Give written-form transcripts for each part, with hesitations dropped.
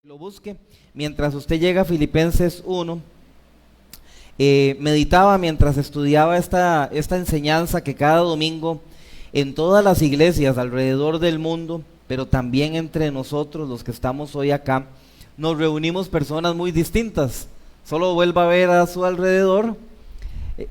Lo busque. Mientras usted llega a Filipenses 1, meditaba mientras estudiaba esta enseñanza que cada domingo en todas las iglesias alrededor del mundo, pero también entre nosotros los que estamos hoy acá, nos reunimos personas muy distintas. Solo vuelva a ver a su alrededor.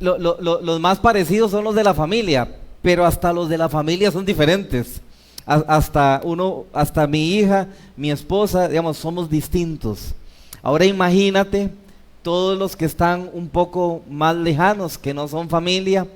Los más parecidos son los de la familia, pero hasta los de la familia son diferentes. Hasta mi hija, mi esposa, digamos, somos distintos. Ahora imagínate todos los que están un poco más lejanos, que no son familia,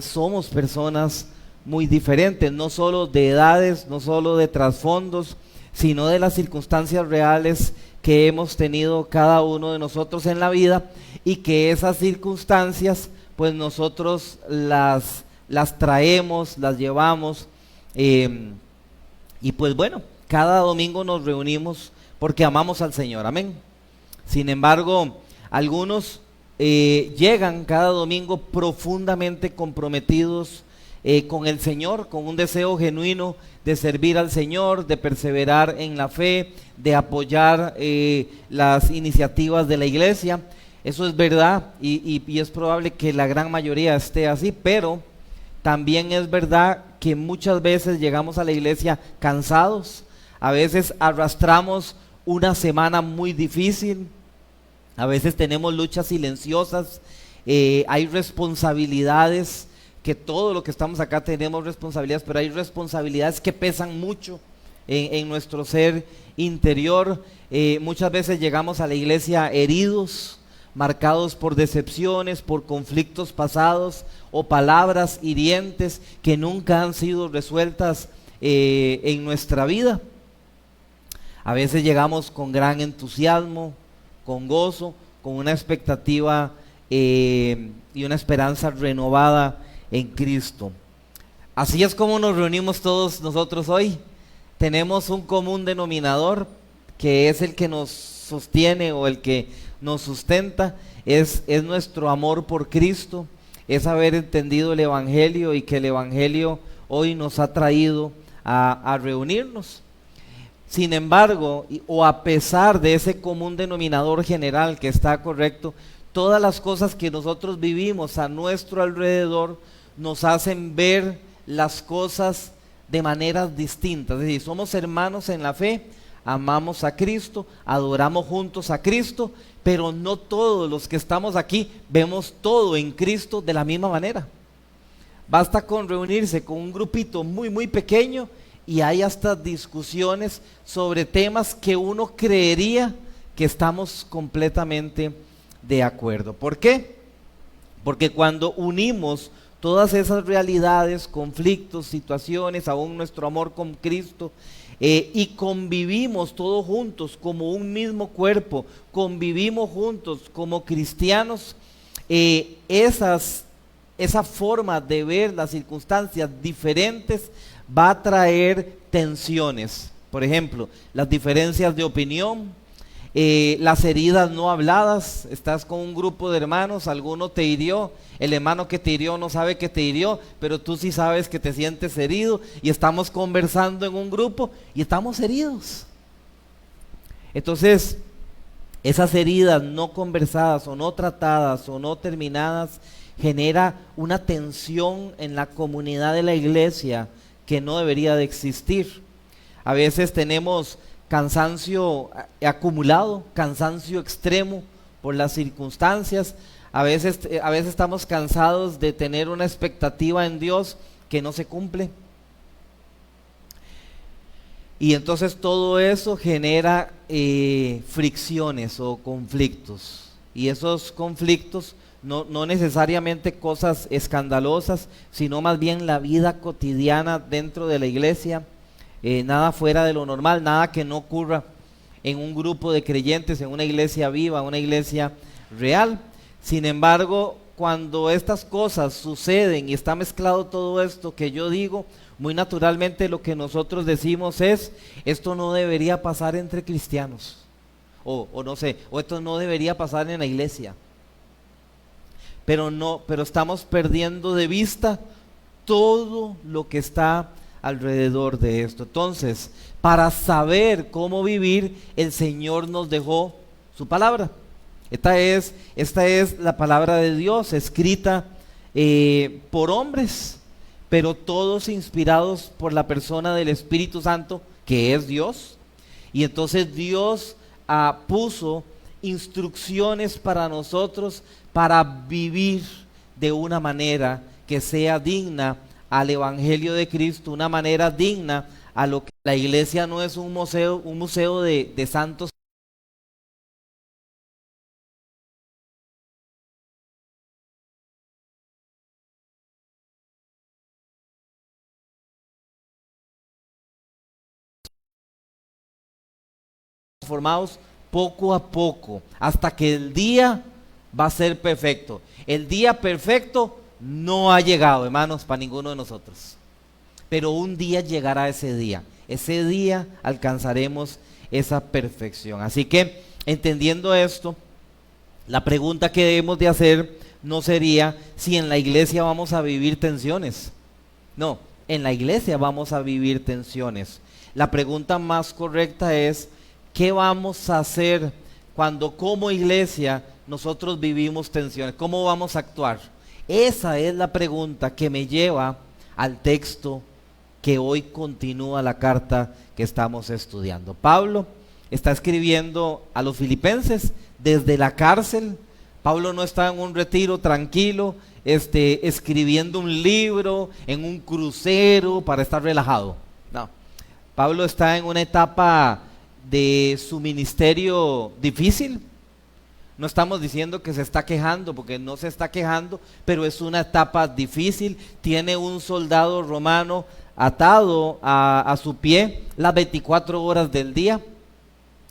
somos personas muy diferentes, no solo de edades, no solo de trasfondos, sino de las circunstancias reales que hemos tenido cada uno de nosotros en la vida, y que esas circunstancias pues nosotros las traemos, las llevamos. Y pues bueno, cada domingo nos reunimos porque amamos al Señor, amén. Sin embargo, algunos llegan cada domingo profundamente comprometidos con el Señor, con un deseo genuino de servir al Señor, de perseverar en la fe, de apoyar las iniciativas de la iglesia. Eso es verdad, y es probable que la gran mayoría esté así, pero también es verdad que muchas veces llegamos a la iglesia cansados, a veces arrastramos una semana muy difícil, a veces tenemos luchas silenciosas, hay responsabilidades, que todo lo que estamos acá tenemos responsabilidades, pero hay responsabilidades que pesan mucho en nuestro ser interior. Muchas veces llegamos a la iglesia heridos, marcados por decepciones, por conflictos pasados o palabras hirientes que nunca han sido resueltas en nuestra vida. A veces llegamos con gran entusiasmo, con gozo, con una expectativa y una esperanza renovada en Cristo. Así es como nos reunimos todos nosotros hoy. Tenemos un común denominador que es el que nos sostiene o el que nos sustenta, es nuestro amor por Cristo, es haber entendido el Evangelio y que el Evangelio hoy nos ha traído a reunirnos. Sin embargo, o a pesar de ese común denominador general que está correcto, todas las cosas que nosotros vivimos a nuestro alrededor nos hacen ver las cosas de maneras distintas. Es decir, somos hermanos en la fe, amamos a Cristo, adoramos juntos a Cristo, pero no todos los que estamos aquí vemos todo en Cristo de la misma manera. Basta con reunirse con un grupito muy muy pequeño y hay hasta discusiones sobre temas que uno creería que estamos completamente de acuerdo. ¿Por qué? Porque cuando unimos todas esas realidades, conflictos, situaciones, aún nuestro amor con Cristo, y convivimos todos juntos como un mismo cuerpo, convivimos juntos como cristianos, esa forma de ver las circunstancias diferentes va a traer tensiones. Por ejemplo, las diferencias de opinión, las heridas no habladas. Estás con un grupo de hermanos, alguno te hirió, el hermano que te hirió no sabe que te hirió, pero tú sí sabes que te sientes herido, y estamos conversando en un grupo y estamos heridos. Entonces, esas heridas no conversadas o no tratadas o no terminadas genera una tensión en la comunidad de la iglesia que no debería de existir. A veces tenemos cansancio acumulado, cansancio extremo por las circunstancias. A veces estamos cansados de tener una expectativa en Dios que no se cumple. Y entonces todo eso genera fricciones o conflictos. Y esos conflictos no necesariamente cosas escandalosas, sino más bien la vida cotidiana dentro de la iglesia. Nada fuera de lo normal, nada que no ocurra en un grupo de creyentes, en una iglesia viva, una iglesia real. Sin embargo, cuando estas cosas suceden y está mezclado todo esto que yo digo, muy naturalmente lo que nosotros decimos es: esto no debería pasar entre cristianos, o esto no debería pasar en la iglesia. Pero estamos perdiendo de vista todo lo que está alrededor de esto. Entonces, para saber cómo vivir, el Señor nos dejó su palabra. Esta es la palabra de Dios, escrita por hombres, pero todos inspirados por la persona del Espíritu Santo, que es Dios. Y entonces Dios puso instrucciones para nosotros para vivir de una manera que sea digna al Evangelio de Cristo, una manera digna a lo que la iglesia no es un museo de santos formados poco a poco, hasta que el día va a ser perfecto. El día perfecto no ha llegado, hermanos, para ninguno de nosotros. Pero un día llegará ese día. Ese día alcanzaremos esa perfección. Así que, entendiendo esto, la pregunta que debemos de hacer no sería si en la iglesia vamos a vivir tensiones. No, en la iglesia vamos a vivir tensiones. La pregunta más correcta es: ¿qué vamos a hacer cuando como iglesia nosotros vivimos tensiones? ¿Cómo vamos a actuar? Esa es la pregunta que me lleva al texto que hoy continúa la carta que estamos estudiando. Pablo está escribiendo a los filipenses desde la cárcel. Pablo no está en un retiro tranquilo, escribiendo un libro, en un crucero para estar relajado. No, Pablo está en una etapa de su ministerio difícil. No estamos diciendo que se está quejando, porque no se está quejando, pero es una etapa difícil. Tiene un soldado romano atado a su pie las 24 horas del día.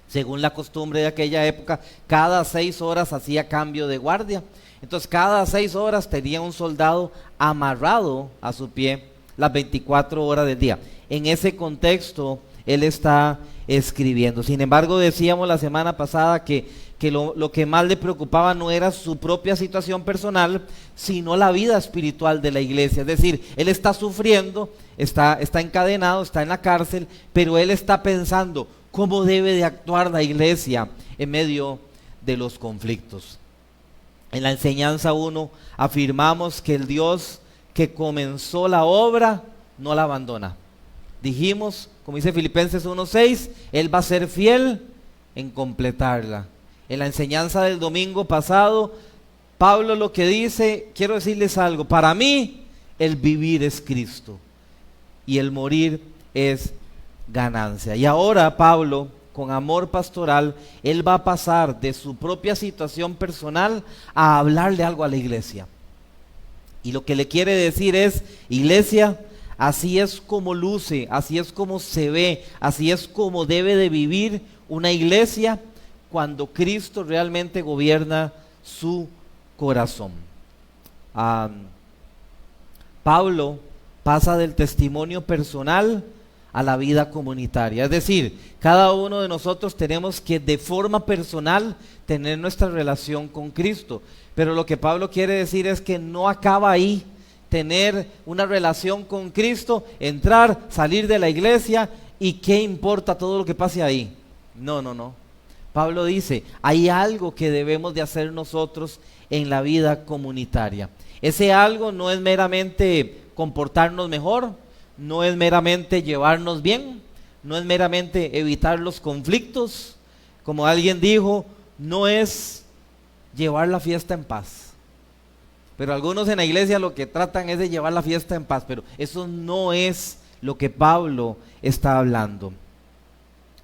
Según la costumbre de aquella época, cada 6 horas hacía cambio de guardia. Entonces cada 6 horas tenía un soldado amarrado a su pie las 24 horas del día. En ese contexto él está escribiendo. Sin embargo, decíamos la semana pasada que lo que más le preocupaba no era su propia situación personal, sino la vida espiritual de la iglesia. Es decir, él está sufriendo, está encadenado, está en la cárcel, pero él está pensando cómo debe de actuar la iglesia en medio de los conflictos. En la enseñanza 1 afirmamos que el Dios que comenzó la obra no la abandona. Dijimos, como dice Filipenses 1:6, Él va a ser fiel en completarla. En la enseñanza del domingo pasado, Pablo lo que dice, quiero decirles algo: para mí el vivir es Cristo y el morir es ganancia. Y ahora Pablo, con amor pastoral, él va a pasar de su propia situación personal a hablarle algo a la iglesia. Y lo que le quiere decir es: iglesia, así es como luce, así es como se ve, así es como debe de vivir una iglesia cuando Cristo realmente gobierna su corazón. Pablo pasa del testimonio personal a la vida comunitaria. Es decir, cada uno de nosotros tenemos que de forma personal tener nuestra relación con Cristo. Pero lo que Pablo quiere decir es que no acaba ahí. Tener una relación con Cristo, entrar, salir de la iglesia y qué importa todo lo que pase ahí. No. Pablo dice, hay algo que debemos de hacer nosotros en la vida comunitaria. Ese algo no es meramente comportarnos mejor, no es meramente llevarnos bien, no es meramente evitar los conflictos. Como alguien dijo, no es llevar la fiesta en paz. Pero algunos en la iglesia lo que tratan es de llevar la fiesta en paz, pero eso no es lo que Pablo está hablando.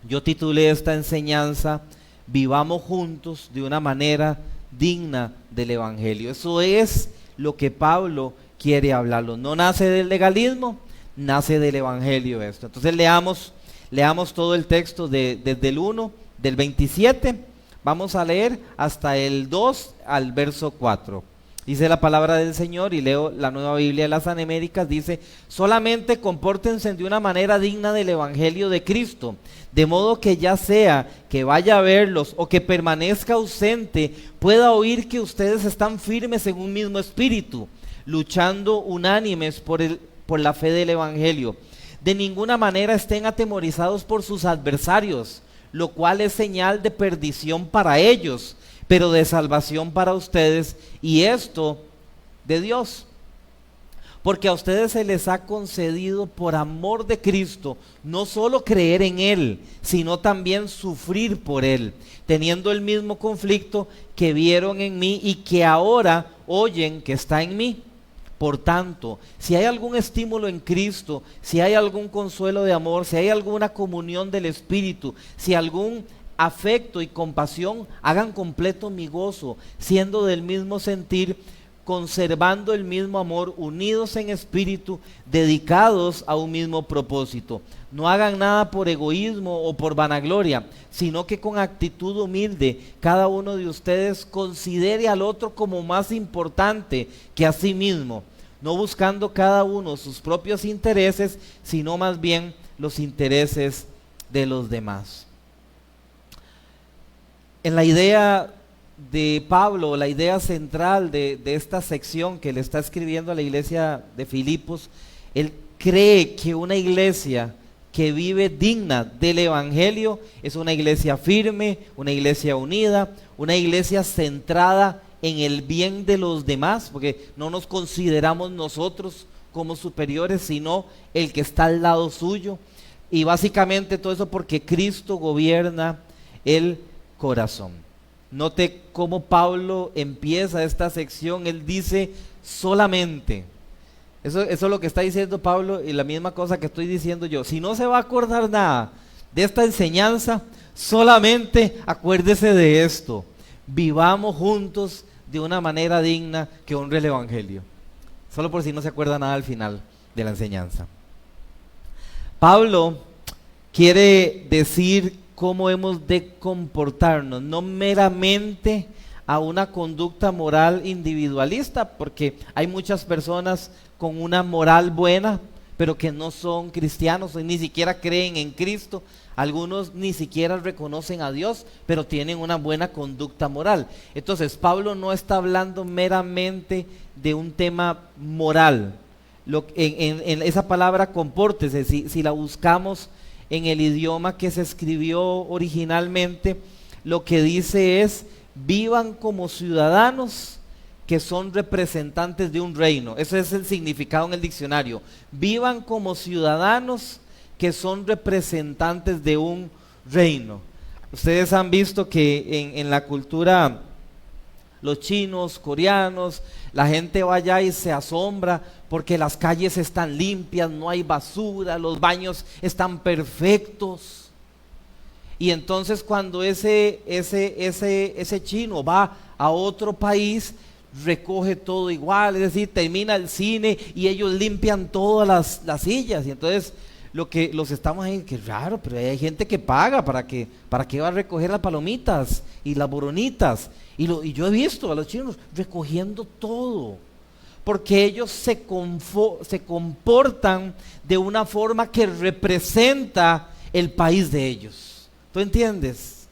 Yo titulé esta enseñanza: vivamos juntos de una manera digna del Evangelio. Eso es lo que Pablo quiere hablarlo. No nace del legalismo, nace del Evangelio esto. Entonces leamos todo el texto desde el 1, del 27, vamos a leer hasta el 2 al verso 4. Dice la palabra del Señor, y leo la Nueva Biblia de las Américas, dice: solamente compórtense de una manera digna del Evangelio de Cristo, de modo que ya sea que vaya a verlos o que permanezca ausente, pueda oír que ustedes están firmes en un mismo espíritu, luchando unánimes por la fe del Evangelio. De ninguna manera estén atemorizados por sus adversarios, lo cual es señal de perdición para ellos, pero de salvación para ustedes, y esto de Dios. Porque a ustedes se les ha concedido por amor de Cristo, no solo creer en Él, sino también sufrir por Él, teniendo el mismo conflicto que vieron en mí y que ahora oyen que está en mí. Por tanto, si hay algún estímulo en Cristo, si hay algún consuelo de amor, si hay alguna comunión del Espíritu, si algún afecto y compasión, hagan completo mi gozo, siendo del mismo sentir, conservando el mismo amor, unidos en espíritu, dedicados a un mismo propósito. No hagan nada por egoísmo o por vanagloria, sino que con actitud humilde cada uno de ustedes considere al otro como más importante que a sí mismo, no buscando cada uno sus propios intereses, sino más bien los intereses de los demás. En la idea de Pablo, la idea central de esta sección que le está escribiendo a la iglesia de Filipos, él cree que una iglesia que vive digna del evangelio es una iglesia firme, una iglesia unida, una iglesia centrada en el bien de los demás, porque no nos consideramos nosotros como superiores, sino el que está al lado suyo, y básicamente todo eso porque Cristo gobierna el corazón. Note cómo Pablo empieza esta sección. Él dice solamente. Eso es lo que está diciendo Pablo, y la misma cosa que estoy diciendo yo. Si no se va a acordar nada de esta enseñanza, solamente acuérdese de esto: vivamos juntos de una manera digna que honre el evangelio. Solo por si no se acuerda nada al final de la enseñanza. Pablo quiere decir cómo hemos de comportarnos, no meramente a una conducta moral individualista, porque hay muchas personas con una moral buena, pero que no son cristianos, ni siquiera creen en Cristo. Algunos ni siquiera reconocen a Dios, pero tienen una buena conducta moral. Entonces, Pablo no está hablando meramente de un tema moral. En esa palabra compórtese, si la buscamos en el idioma que se escribió originalmente, lo que dice es: vivan como ciudadanos que son representantes de un reino. Ese es el significado en el diccionario. Vivan como ciudadanos que son representantes de un reino. Ustedes han visto que en la cultura, los chinos, coreanos, la gente va allá y se asombra porque las calles están limpias, no hay basura, los baños están perfectos. Y entonces cuando ese chino va a otro país, recoge todo igual, es decir, termina el cine y ellos limpian todas las sillas. Y entonces los estamos ahí, que raro, pero hay gente que paga para que va a recoger las palomitas y las boronitas. Y yo he visto a los chinos recogiendo todo, porque ellos se comportan de una forma que representa el país de ellos. ¿Tú entiendes?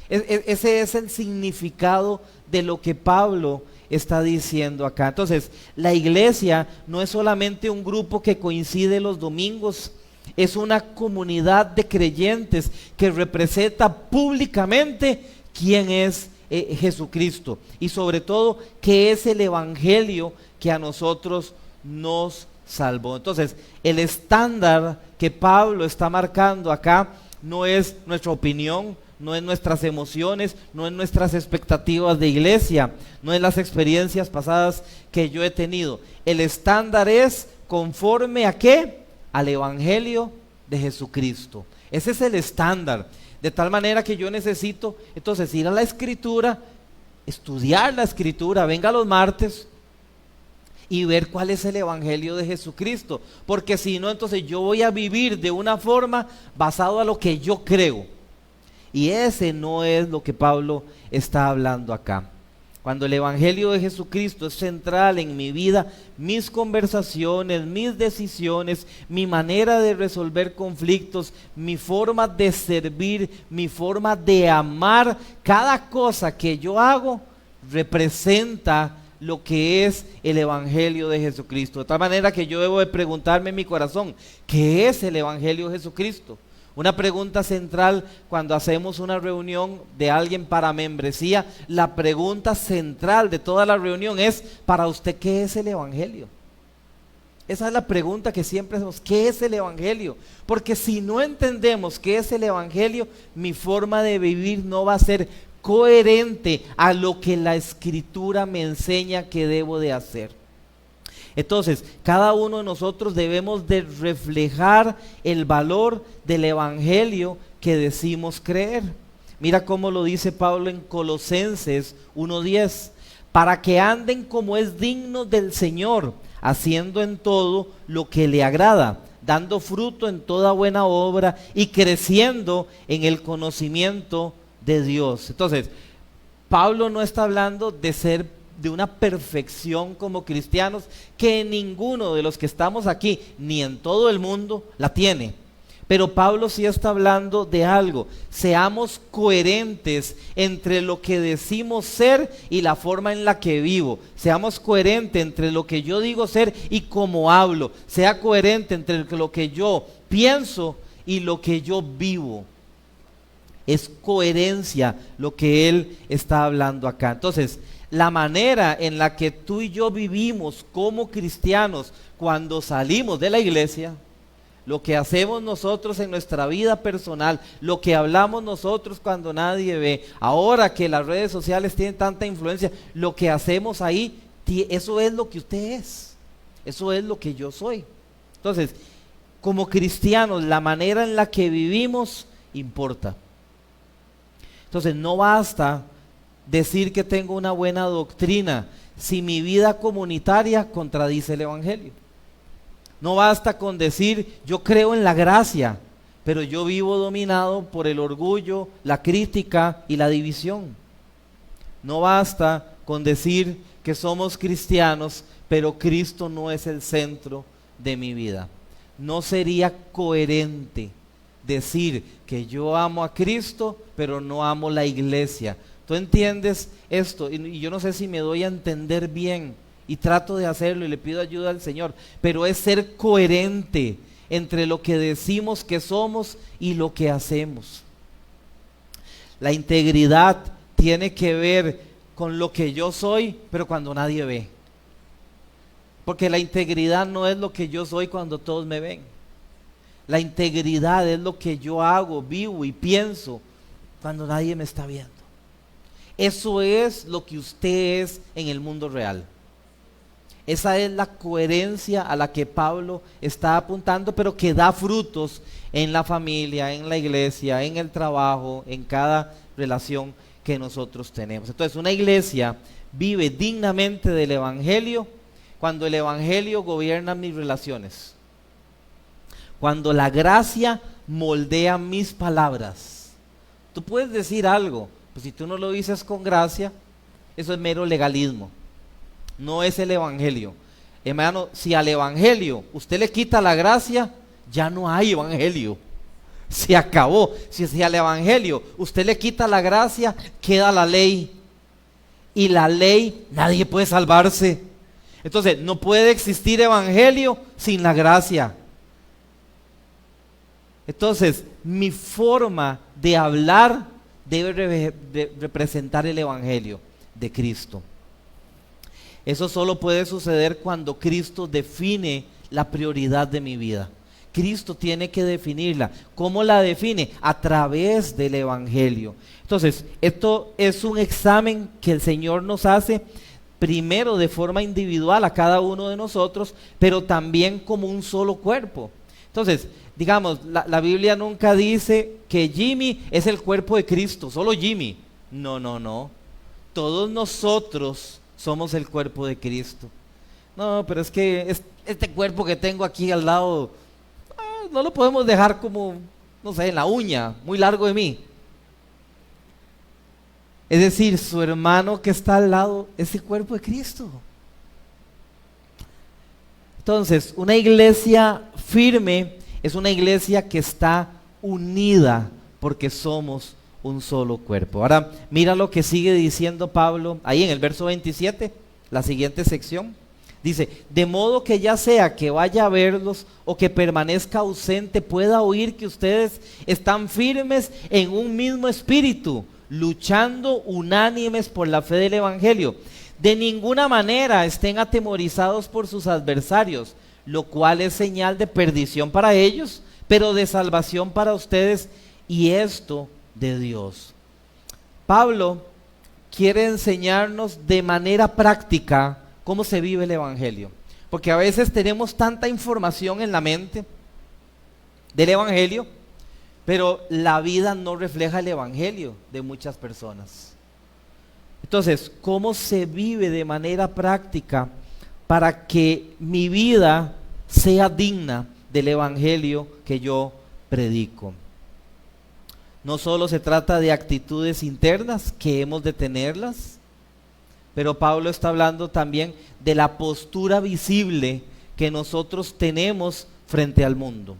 Ese es el significado de lo que Pablo está diciendo acá. Entonces, la iglesia no es solamente un grupo que coincide los domingos, es una comunidad de creyentes que representa públicamente quién es Jesucristo, y sobre todo qué es el evangelio que a nosotros nos salvó. Entonces, el estándar que Pablo está marcando acá no es nuestra opinión, no es nuestras emociones, no es nuestras expectativas de iglesia, no es las experiencias pasadas que yo he tenido. El estándar es conforme a ¿qué? Al evangelio de Jesucristo. Ese es el estándar. De tal manera que yo necesito entonces ir a la escritura, estudiar la escritura, venga los martes y ver cuál es el evangelio de Jesucristo. Porque si no, entonces yo voy a vivir de una forma basado a lo que yo creo. Y ese no es lo que Pablo está hablando acá. Cuando el evangelio de Jesucristo es central en mi vida, mis conversaciones, mis decisiones, mi manera de resolver conflictos, mi forma de servir, mi forma de amar, cada cosa que yo hago representa lo que es el Evangelio de Jesucristo. De tal manera que yo debo de preguntarme en mi corazón, ¿qué es el Evangelio de Jesucristo? Una pregunta central cuando hacemos una reunión de alguien para membresía, la pregunta central de toda la reunión es, para usted, ¿qué es el Evangelio? Esa es la pregunta que siempre hacemos, ¿qué es el Evangelio? Porque si no entendemos qué es el Evangelio, mi forma de vivir no va a ser coherente a lo que la Escritura me enseña que debo de hacer. Entonces, cada uno de nosotros debemos de reflejar el valor del Evangelio que decimos creer. Mira cómo lo dice Pablo en Colosenses 1:10, para que anden como es digno del Señor, haciendo en todo lo que le agrada, dando fruto en toda buena obra y creciendo en el conocimiento de Dios. Entonces, Pablo no está hablando de una perfección como cristianos que ninguno de los que estamos aquí, ni en todo el mundo, la tiene. Pero Pablo sí está hablando de algo. Seamos coherentes entre lo que decimos ser y la forma en la que vivo. Seamos coherentes entre lo que yo digo ser y cómo hablo. Sea coherente entre lo que yo pienso y lo que yo vivo. Es coherencia lo que él está hablando acá. Entonces, la manera en la que tú y yo vivimos como cristianos cuando salimos de la iglesia, lo que hacemos nosotros en nuestra vida personal, lo que hablamos nosotros cuando nadie ve, ahora que las redes sociales tienen tanta influencia, lo que hacemos ahí, eso es lo que usted es, eso es lo que yo soy. Entonces, como cristianos, la manera en la que vivimos importa. Entonces, no basta decir que tengo una buena doctrina si mi vida comunitaria contradice el Evangelio. No basta con decir yo creo en la gracia, pero yo vivo dominado por el orgullo, la crítica y la división. No basta con decir que somos cristianos, pero Cristo no es el centro de mi vida. No sería coherente decir que yo amo a Cristo, pero no amo la iglesia. ¿Tú entiendes esto? Y yo no sé si me doy a entender bien, y trato de hacerlo y le pido ayuda al Señor, pero es ser coherente entre lo que decimos que somos y lo que hacemos. La integridad tiene que ver con lo que yo soy, pero cuando nadie ve. Porque la integridad no es lo que yo soy cuando todos me ven. La integridad es lo que yo hago, vivo y pienso cuando nadie me está viendo. Eso es lo que usted es en el mundo real. Esa es la coherencia a la que Pablo está apuntando, pero que da frutos en la familia, en la iglesia, en el trabajo, en cada relación que nosotros tenemos. Entonces, una iglesia vive dignamente del Evangelio cuando el Evangelio gobierna mis relaciones. Cuando la gracia moldea mis palabras. Tú puedes decir algo, pues si tú no lo dices con gracia, eso es mero legalismo. No es el Evangelio. Hermano, si al Evangelio usted le quita la gracia, ya no hay Evangelio. Se acabó. Si al Evangelio usted le quita la gracia, queda la ley. Y la ley, nadie puede salvarse. Entonces, no puede existir Evangelio sin la gracia. Entonces, mi forma de hablar debe representar el Evangelio de Cristo. Eso solo puede suceder cuando Cristo define la prioridad de mi vida. Cristo tiene que definirla. ¿Cómo la define? A través del Evangelio. Entonces, esto es un examen que el Señor nos hace primero de forma individual a cada uno de nosotros, pero también como un solo cuerpo. Entonces, digamos, la Biblia nunca dice que Jimmy es el cuerpo de Cristo, solo Jimmy. No. Todos nosotros somos el cuerpo de Cristo. No, pero es que este cuerpo que tengo aquí al lado, no lo podemos dejar como, no sé, en la uña, muy largo de mí. Es decir, su hermano que está al lado es el cuerpo de Cristo. Entonces, una iglesia firme es una iglesia que está unida porque somos un solo cuerpo. Ahora, mira lo que sigue diciendo Pablo ahí en el verso 27. la siguiente sección. Dice, de modo que ya sea que vaya a verlos o que permanezca ausente, pueda oír que ustedes están firmes en un mismo espíritu, luchando unánimes por la fe del Evangelio. De ninguna manera estén atemorizados por sus adversarios, lo cual es señal de perdición para ellos, pero de salvación para ustedes, y esto de Dios. Pablo quiere enseñarnos de manera práctica cómo se vive el Evangelio, porque a veces tenemos tanta información en la mente del Evangelio, pero la vida no refleja el Evangelio de muchas personas. Entonces, ¿cómo se vive de manera práctica para que mi vida sea digna del Evangelio que yo predico? No solo se trata de actitudes internas que hemos de tenerlas, pero Pablo está hablando también de la postura visible que nosotros tenemos frente al mundo.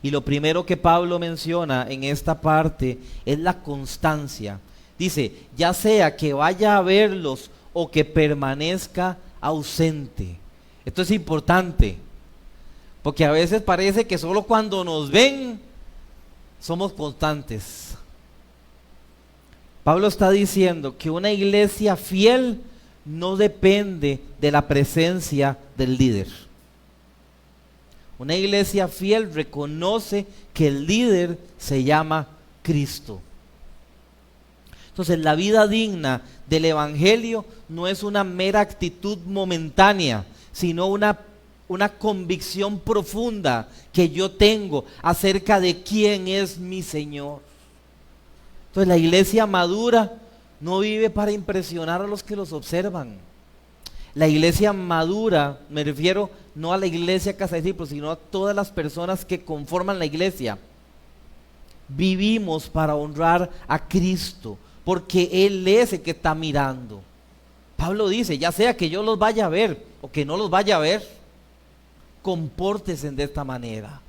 Y lo primero que Pablo menciona en esta parte es la constancia. Dice, ya sea que vaya a verlos o que permanezca ausente. Esto es importante, porque a veces parece que solo cuando nos ven somos constantes. Pablo está diciendo que una iglesia fiel no depende de la presencia del líder. Una iglesia fiel reconoce que el líder se llama Cristo. Entonces, la vida digna del Evangelio no es una mera actitud momentánea, sino una convicción profunda que yo tengo acerca de quién es mi Señor. Entonces, la iglesia madura no vive para impresionar a los que los observan. La iglesia madura, me refiero no a la iglesia Casa de Discípulos, sino a todas las personas que conforman la iglesia. Vivimos para honrar a Cristo, porque Él es el que está mirando. Pablo dice, ya sea que yo los vaya a ver o que no los vaya a ver, compórtense de esta manera.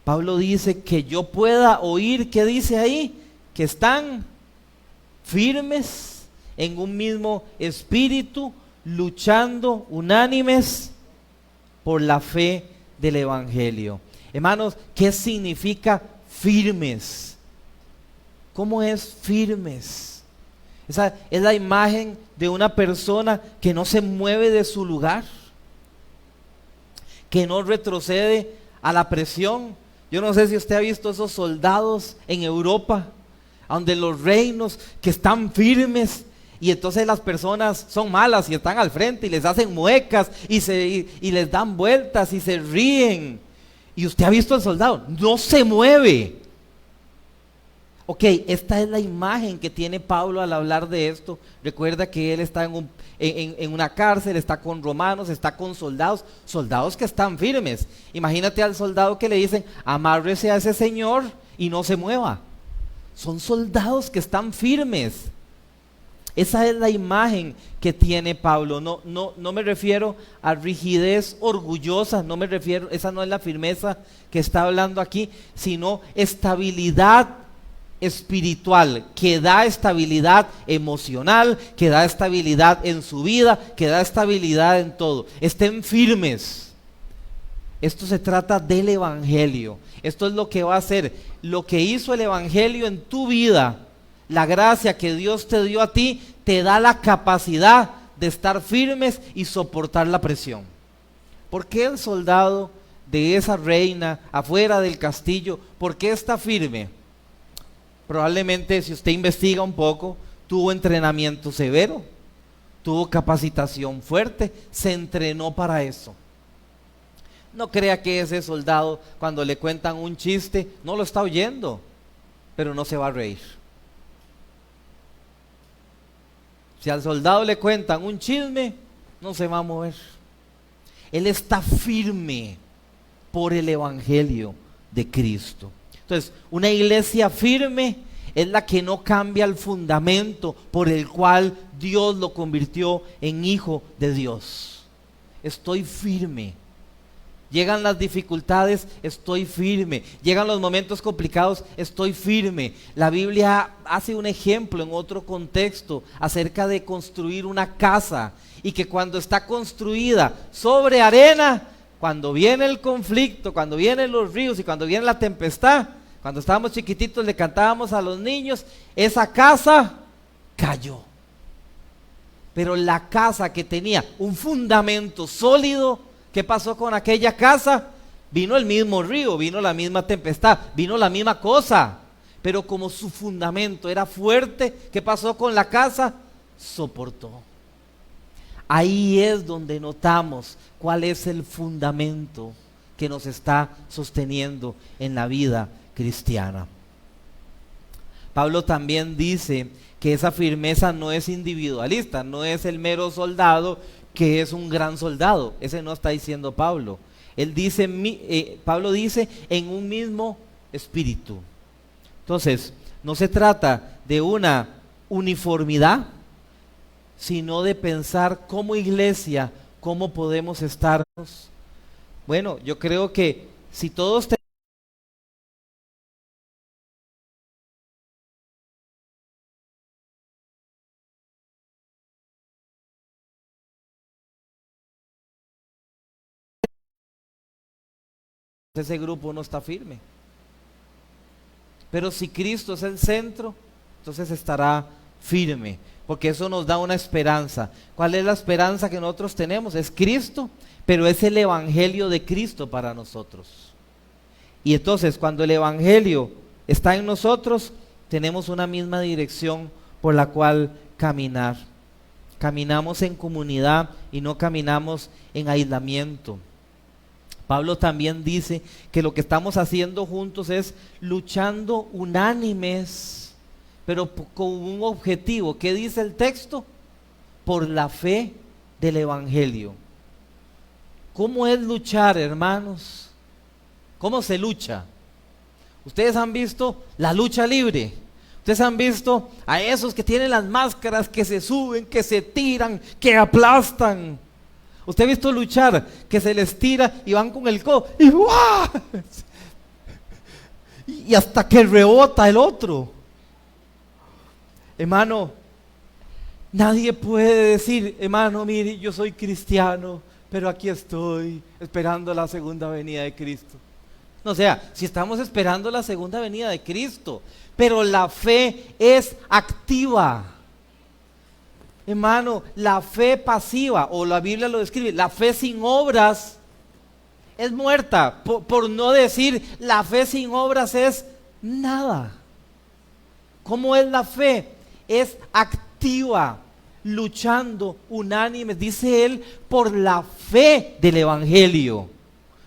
Pablo dice que yo pueda oír, ¿qué dice ahí? Que están firmes en un mismo espíritu, luchando unánimes por la fe del Evangelio. Hermanos, ¿qué significa firmes? ¿Cómo es firmes? Esa es la imagen de una persona que no se mueve de su lugar, que no retrocede a la presión. Yo no sé si usted ha visto esos soldados en Europa, donde los reinos que están firmes, y entonces las personas son malas y están al frente y les hacen muecas y les dan vueltas y se ríen. Y usted ha visto al soldado, no se mueve. Ok, esta es la imagen que tiene Pablo al hablar de esto. Recuerda que él está en una cárcel, está con romanos, está con soldados que están firmes. Imagínate al soldado que le dicen, amárrese a ese señor y no se mueva. Son soldados que están firmes. Esa es la imagen que tiene Pablo. No me refiero a rigidez orgullosa, no me refiero, esa no es la firmeza que está hablando aquí, sino estabilidad espiritual, que da estabilidad emocional, que da estabilidad en su vida, que da estabilidad en todo. Estén firmes. Esto se trata del Evangelio. Esto es lo que va a hacer, lo que hizo el Evangelio en tu vida. La gracia que Dios te dio a ti te da la capacidad de estar firmes y soportar la presión. ¿Por qué el soldado de esa reina afuera del castillo, por qué está firme? Probablemente, si usted investiga un poco, tuvo entrenamiento severo, tuvo capacitación fuerte, se entrenó para eso. No crea que ese soldado, cuando le cuentan un chiste, no lo está oyendo, pero no se va a reír. Si al soldado le cuentan un chisme, no se va a mover. Él está firme por el Evangelio de Cristo. Entonces, una iglesia firme es la que no cambia el fundamento por el cual Dios lo convirtió en hijo de Dios. Estoy firme. Llegan las dificultades, estoy firme. Llegan los momentos complicados, estoy firme. La Biblia hace un ejemplo en otro contexto acerca de construir una casa, y que cuando está construida sobre arena, cuando viene el conflicto, cuando vienen los ríos y cuando viene la tempestad, cuando estábamos chiquititos le cantábamos a los niños, esa casa cayó. Pero la casa que tenía un fundamento sólido, ¿qué pasó con aquella casa? Vino el mismo río, vino la misma tempestad, vino la misma cosa. Pero como su fundamento era fuerte, ¿qué pasó con la casa? Soportó. Ahí es donde notamos cuál es el fundamento que nos está sosteniendo en la vida cristiana. Pablo también dice que esa firmeza no es individualista, no es el mero soldado que es un gran soldado. Ese no está diciendo Pablo. Él dice, Pablo dice, en un mismo espíritu. Entonces, no se trata de una uniformidad, sino de pensar como iglesia, cómo podemos estarnos. Bueno, yo creo que si todos tenemos ese grupo no está firme. Pero si Cristo es el centro, entonces estará firme, porque eso nos da una esperanza. ¿Cuál es la esperanza que nosotros tenemos? Es Cristo, pero es el evangelio de Cristo para nosotros. Y entonces cuando el evangelio está en nosotros, tenemos una misma dirección por la cual caminar. Caminamos en comunidad y no caminamos en aislamiento. Pablo también dice que lo que estamos haciendo juntos es luchando unánimes, pero con un objetivo. ¿Qué dice el texto? Por la fe del evangelio. ¿Cómo es luchar, hermanos? ¿Cómo se lucha? Ustedes han visto la lucha libre. Ustedes han visto a esos que tienen las máscaras, que se suben, que se tiran, que aplastan. Usted ha visto luchar, que se les tira y van con el codo y ¡guau! Y hasta que rebota el otro. Hermano, nadie puede decir, hermano, mire, yo soy cristiano, pero aquí estoy esperando la segunda venida de Cristo. No, o sea, si estamos esperando la segunda venida de Cristo, pero la fe es activa. Hermano, la fe pasiva, o la Biblia lo describe, la fe sin obras es muerta. Por no decir, la fe sin obras es nada. ¿Cómo es la fe? Es activa, luchando unánimes, dice él, por la fe del evangelio.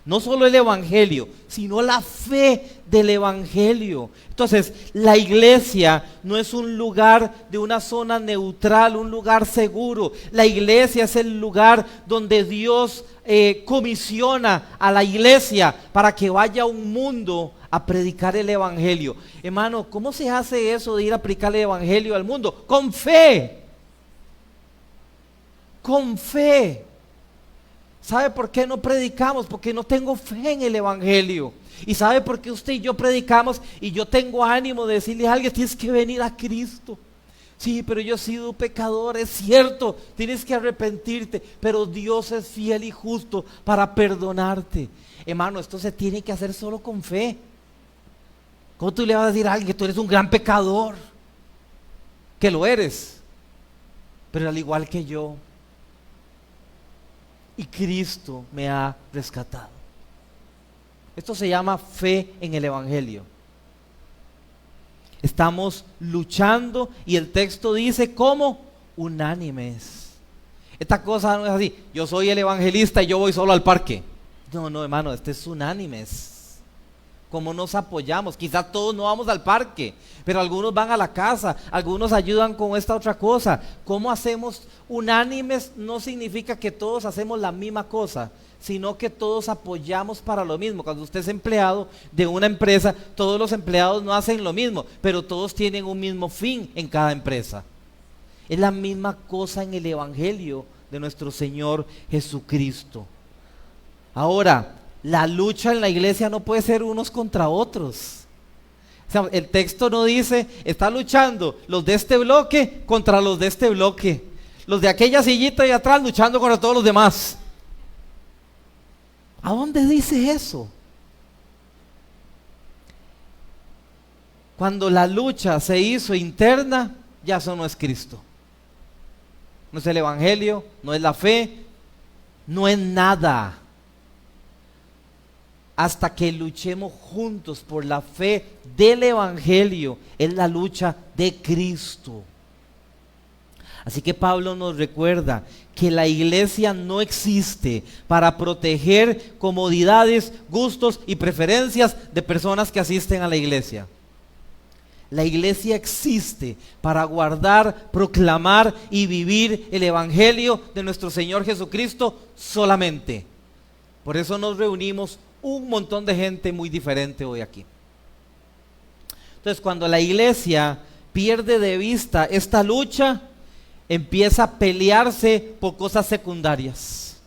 No solo el evangelio, sino la fe del evangelio. Entonces, la iglesia no es un lugar de una zona neutral, un lugar seguro. La iglesia es el lugar donde Dios comisiona a la iglesia para que vaya a un mundo a predicar el evangelio. Hermano, ¿cómo se hace eso de ir a predicar el evangelio al mundo? Con fe. Con fe. ¿Sabe por qué no predicamos? Porque no tengo fe en el evangelio. ¿Y sabe por qué usted y yo predicamos y yo tengo ánimo de decirle a alguien, tienes que venir a Cristo? Sí, pero yo he sido pecador, es cierto, tienes que arrepentirte, pero Dios es fiel y justo para perdonarte. Hermano, esto se tiene que hacer solo con fe. ¿Cómo tú le vas a decir a alguien que tú eres un gran pecador? Que lo eres, pero al igual que yo, y Cristo me ha rescatado. Esto se llama fe en el evangelio. Estamos luchando y el texto dice ¿cómo? Unánimes. Esta cosa no es así, yo soy el evangelista y yo voy solo al parque. No, hermano, este es unánimes. ¿Cómo nos apoyamos? Quizás todos no vamos al parque, pero algunos van a la casa, algunos ayudan con esta otra cosa. ¿Cómo hacemos unánimes? No significa que todos hacemos la misma cosa, sino que todos apoyamos para lo mismo. Cuando usted es empleado de una empresa, todos los empleados no hacen lo mismo, pero todos tienen un mismo fin en cada empresa. Es la misma cosa en el evangelio de nuestro Señor Jesucristo. Ahora, La lucha en la iglesia no puede ser unos contra otros. O sea, el texto no dice, está luchando los de este bloque contra los de este bloque. Los de aquella sillita de atrás luchando contra todos los demás. ¿A dónde dice eso? Cuando la lucha se hizo interna, ya eso no es Cristo. No es el evangelio, no es la fe, no es nada. Hasta que luchemos juntos por la fe del evangelio, es la lucha de Cristo. Así que Pablo nos recuerda que la iglesia no existe para proteger comodidades, gustos y preferencias de personas que asisten a la iglesia. La iglesia existe para guardar, proclamar y vivir el evangelio de nuestro Señor Jesucristo solamente. Por eso nos reunimos un montón de gente muy diferente hoy aquí. Entonces, cuando la iglesia pierde de vista esta lucha, empieza a pelearse por cosas secundarias.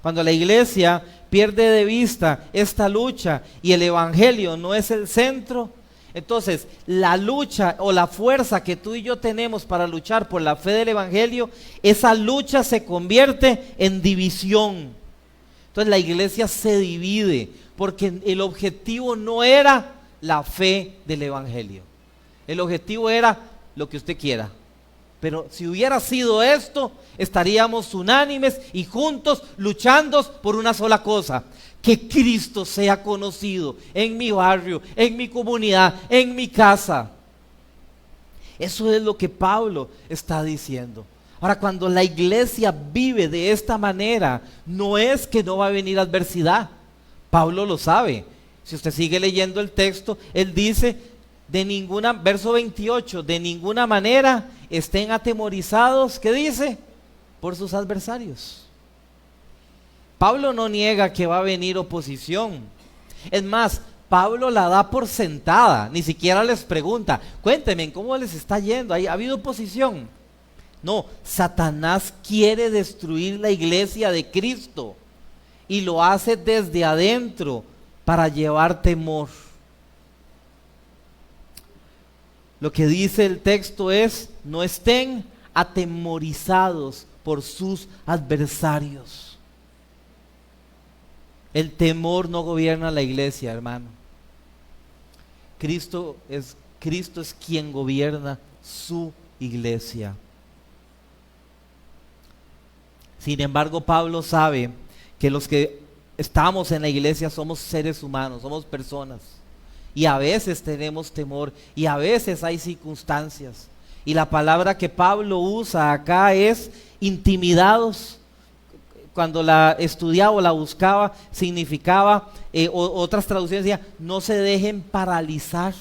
Cuando la iglesia pierde de vista esta lucha y el evangelio no es el centro, entonces la lucha o la fuerza que tú y yo tenemos para luchar por la fe del evangelio, esa lucha se convierte en división. Entonces la iglesia se divide porque el objetivo no era la fe del evangelio. El objetivo era lo que usted quiera. Pero si hubiera sido esto, estaríamos unánimes y juntos luchando por una sola cosa: que Cristo sea conocido en mi barrio, en mi comunidad, en mi casa. Eso es lo que Pablo está diciendo. Ahora, cuando la iglesia vive de esta manera, no es que no va a venir adversidad. Pablo lo sabe. Si usted sigue leyendo el texto, él dice, verso 28, de ninguna manera estén atemorizados, ¿qué dice? Por sus adversarios. Pablo no niega que va a venir oposición. Es más, Pablo la da por sentada, ni siquiera les pregunta, cuéntenme, ¿cómo les está yendo? ¿Ha habido oposición? No, Satanás quiere destruir la iglesia de Cristo y lo hace desde adentro para llevar temor. Lo que dice el texto es, no estén atemorizados por sus adversarios. El temor no gobierna la iglesia, hermano. Cristo es quien gobierna su iglesia. Sin embargo, Pablo sabe que los que estamos en la iglesia somos seres humanos, somos personas. Y a veces tenemos temor y a veces hay circunstancias. Y la palabra que Pablo usa acá es intimidados. Cuando la estudiaba o la buscaba, significaba, otras traducciones decían, no se dejen paralizar,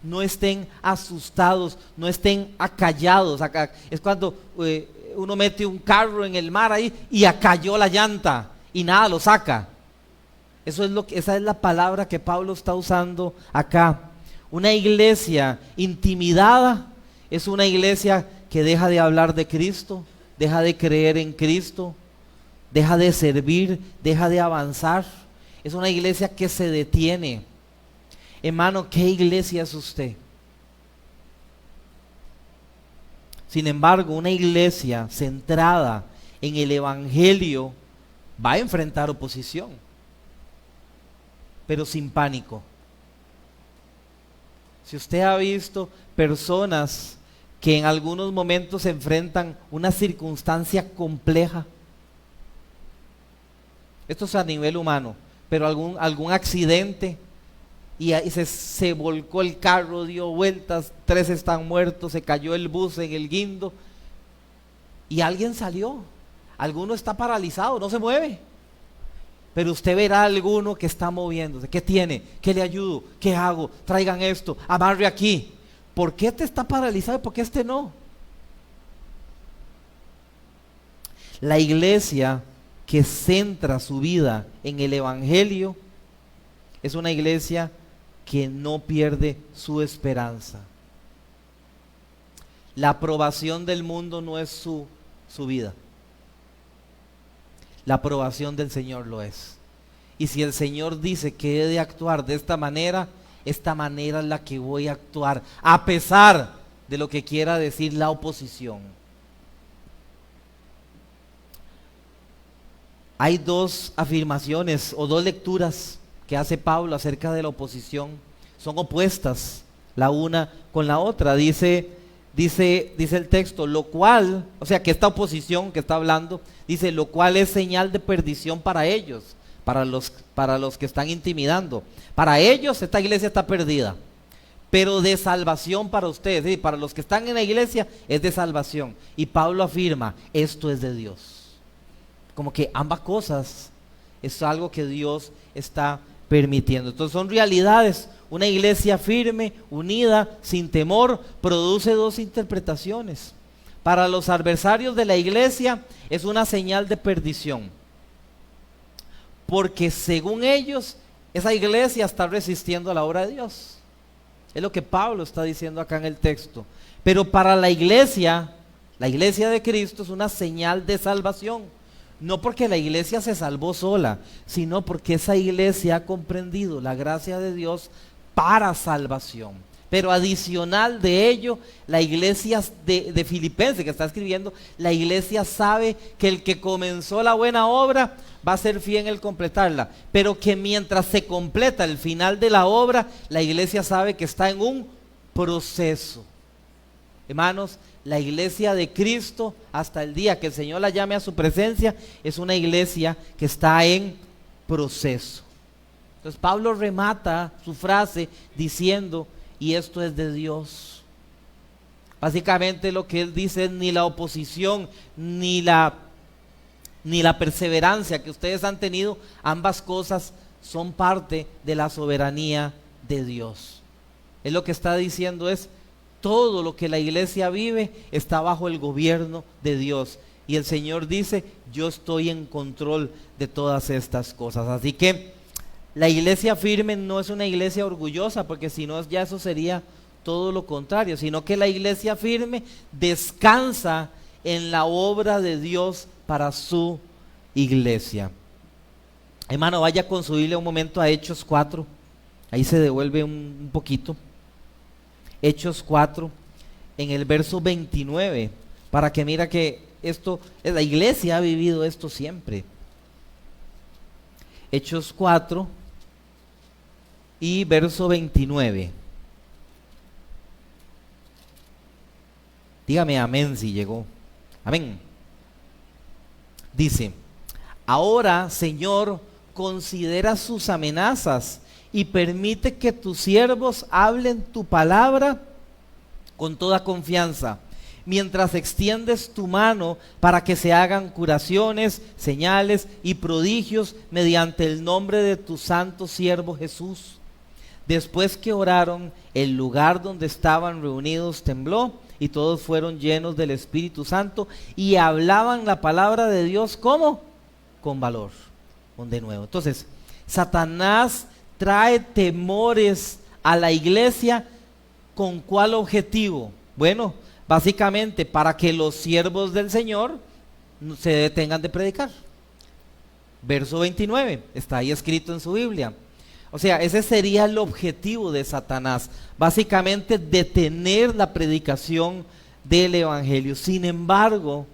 no estén asustados, no estén acallados. Acá es cuando uno mete un carro en el mar ahí y acalló la llanta y nada lo saca. Esa es la palabra que Pablo está usando acá. Una iglesia intimidada es una iglesia que deja de hablar de Cristo, deja de creer en Cristo, deja de servir, deja de avanzar. Es una iglesia que se detiene. Hermano, ¿qué iglesia es usted? Sin embargo, una iglesia centrada en el evangelio va a enfrentar oposición, pero sin pánico. Si usted ha visto personas que en algunos momentos enfrentan una circunstancia compleja, esto es a nivel humano, pero algún accidente y se volcó el carro, dio vueltas, 3 están muertos, se cayó el bus en el guindo y alguien salió, alguno está paralizado, no se mueve. Pero usted verá a alguno que está moviéndose. ¿Qué tiene? ¿Qué le ayudo? ¿Qué hago? Traigan esto, amarre aquí. ¿Por qué este está paralizado y por qué este no? La iglesia que centra su vida en el evangelio es una iglesia que no pierde su esperanza. La aprobación del mundo no es su vida. La aprobación del Señor lo es. Y si el Señor dice que he de actuar de esta manera es la que voy a actuar, a pesar de lo que quiera decir la oposición. Hay dos afirmaciones o dos lecturas que hace Pablo acerca de la oposición. Son opuestas la una con la otra. Dice el texto, lo cual, o sea que esta oposición que está hablando, dice, lo cual es señal de perdición para ellos, para los que están intimidando. Para ellos esta iglesia está perdida, pero de salvación para ustedes, ¿sí? Para los que están en la iglesia es de salvación. Y Pablo afirma, esto es de Dios. Como que ambas cosas es algo que Dios está permitiendo. Entonces son realidades. Una iglesia firme, unida, sin temor, produce dos interpretaciones. Para los adversarios de la iglesia es una señal de perdición, porque según ellos esa iglesia está resistiendo a la obra de Dios. Es lo que Pablo está diciendo acá en el texto. Pero para la iglesia de Cristo es una señal de salvación. No porque la iglesia se salvó sola, sino porque esa iglesia ha comprendido la gracia de Dios para salvación. Pero adicional de ello, la iglesia de Filipenses que está escribiendo, la iglesia sabe que el que comenzó la buena obra va a ser fiel en completarla, pero que mientras se completa el final de la obra, la iglesia sabe que está en un proceso. Hermanos, la iglesia de Cristo, hasta el día que el Señor la llame a su presencia, es una iglesia que está en proceso. Entonces Pablo remata su frase diciendo, y esto es de Dios. Básicamente lo que él dice es, ni la oposición, ni la perseverancia que ustedes han tenido, ambas cosas son parte de la soberanía de Dios. Él lo que está diciendo es, todo lo que la iglesia vive está bajo el gobierno de Dios. Y el Señor dice, yo estoy en control de todas estas cosas. Así que la iglesia firme no es una iglesia orgullosa, porque si no, ya eso sería todo lo contrario, sino que la iglesia firme descansa en la obra de Dios para su iglesia. Hermano, vaya con su Biblia un momento a Hechos 4. Ahí se devuelve un poquito. Hechos 4, en el verso 29, para que mira que esto, la iglesia ha vivido esto siempre. Hechos 4 y verso 29. Dígame amén si llegó. Amén. Dice, ahora, Señor, considera sus amenazas y permite que tus siervos hablen tu palabra con toda confianza, mientras extiendes tu mano para que se hagan curaciones, señales y prodigios mediante el nombre de tu santo siervo Jesús. Después que oraron, el lugar donde estaban reunidos tembló y todos fueron llenos del Espíritu Santo y hablaban la palabra de Dios, ¿cómo? Con valor. De nuevo. Entonces, Satanás trae temores a la iglesia. ¿Con cuál objetivo? Bueno, básicamente para que los siervos del Señor se detengan de predicar. Verso 29, está ahí escrito en su Biblia. O sea, ese sería el objetivo de Satanás, básicamente detener la predicación del evangelio. Sin embargo,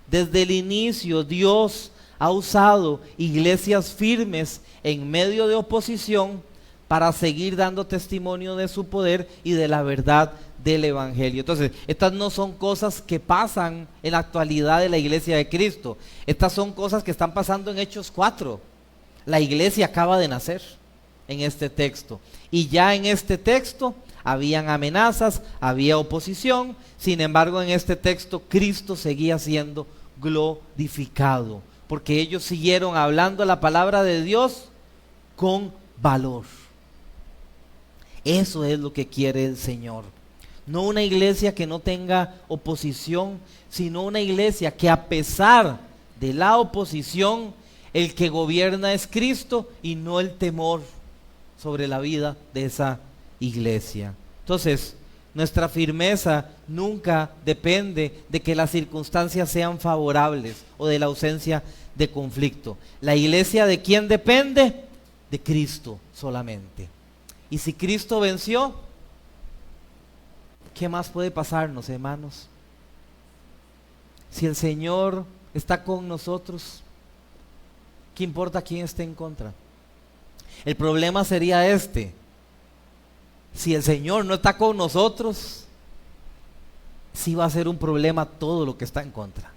desde el inicio Dios ha usado iglesias firmes en medio de oposición para seguir dando testimonio de su poder y de la verdad del evangelio. Entonces, estas no son cosas que pasan en la actualidad de la iglesia de Cristo. Estas son cosas que están pasando en Hechos 4. La iglesia acaba de nacer en este texto. Y ya en este texto habían amenazas, había oposición. Sin embargo, en este texto Cristo seguía siendo glorificado, porque ellos siguieron hablando la palabra de Dios con valor. Eso es lo que quiere el Señor. No una iglesia que no tenga oposición, sino una iglesia que a pesar de la oposición, el que gobierna es Cristo y no el temor sobre la vida de esa iglesia. Entonces, nuestra firmeza nunca depende de que las circunstancias sean favorables o de la ausencia de conflicto. ¿La iglesia de quién depende? de Cristo solamente. Y si Cristo venció, ¿qué más puede pasarnos, hermanos? Si el Señor está con nosotros, ¿qué importa quién esté en contra? El problema sería este: si el Señor no está con nosotros, sí va a ser un problema todo lo que está en contra.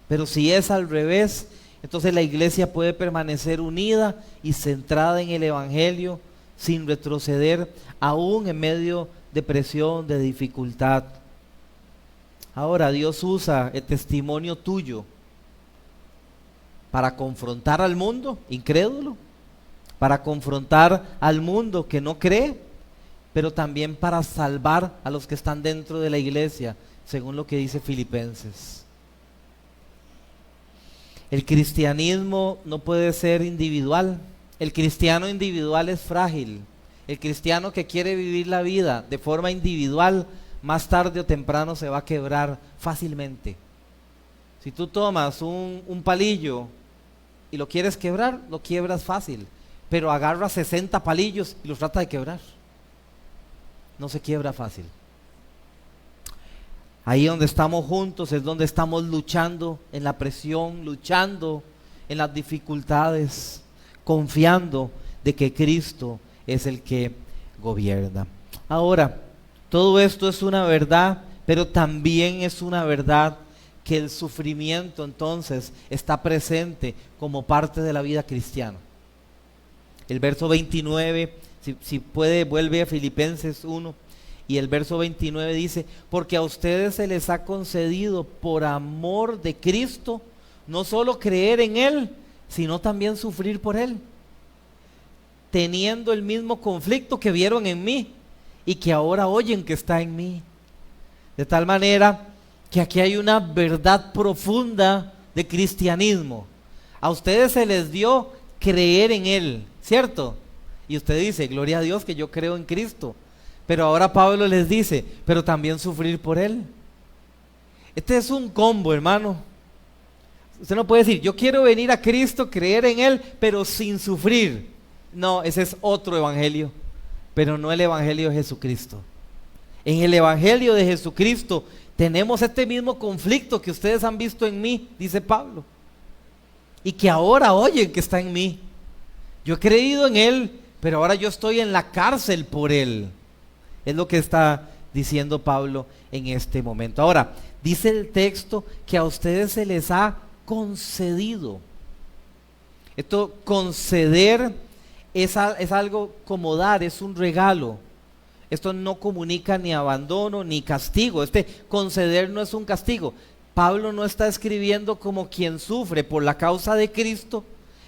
Pero si es al revés, entonces la iglesia puede permanecer unida y centrada en el Evangelio sin retroceder, aún en medio de presión, de dificultad. Ahora Dios usa el testimonio tuyo para confrontar al mundo incrédulo, para confrontar al mundo que no cree, pero también para salvar a los que están dentro de la iglesia, según lo que dice Filipenses. El cristianismo no puede ser individual. El cristiano individual es frágil. El cristiano que quiere vivir la vida de forma individual, más tarde o temprano se va a quebrar fácilmente. Si tú tomas un palillo y lo quieres quebrar, lo quiebras fácil, pero agarra 60 palillos y los trata de quebrar, no se quiebra fácil. Ahí donde estamos juntos es donde estamos luchando en la presión, luchando en las dificultades, confiando de que Cristo es el que gobierna. Ahora, todo esto es una verdad, pero también es una verdad que el sufrimiento entonces está presente como parte de la vida cristiana. El verso 29, si puede, vuelve a Filipenses 1, y el verso 29 dice: porque a ustedes se les ha concedido por amor de Cristo, no solo creer en Él, sino también sufrir por Él, teniendo el mismo conflicto que vieron en mí y que ahora oyen que está en mí. De tal manera que aquí hay una verdad profunda de cristianismo. A ustedes se les dio creer en Él, ¿cierto? Y usted dice: gloria a Dios que yo creo en Cristo. Pero ahora Pablo les dice: pero también sufrir por Él. Este es un combo, hermano. Usted no puede decir: yo quiero venir a Cristo, creer en Él, pero sin sufrir. No, ese es otro evangelio, pero no el evangelio de Jesucristo. En el evangelio de Jesucristo tenemos este mismo conflicto que ustedes han visto en mí, dice Pablo, y que ahora oyen que está en mí. Yo he creído en Él, pero ahora yo estoy en la cárcel por Él. Es lo que está diciendo Pablo en este momento. Ahora, dice el texto que a ustedes se les ha concedido. Esto, conceder, es algo como dar, es un regalo. Esto no comunica ni abandono ni castigo. Conceder no es un castigo. Pablo no está escribiendo como quien sufre por la causa de Cristo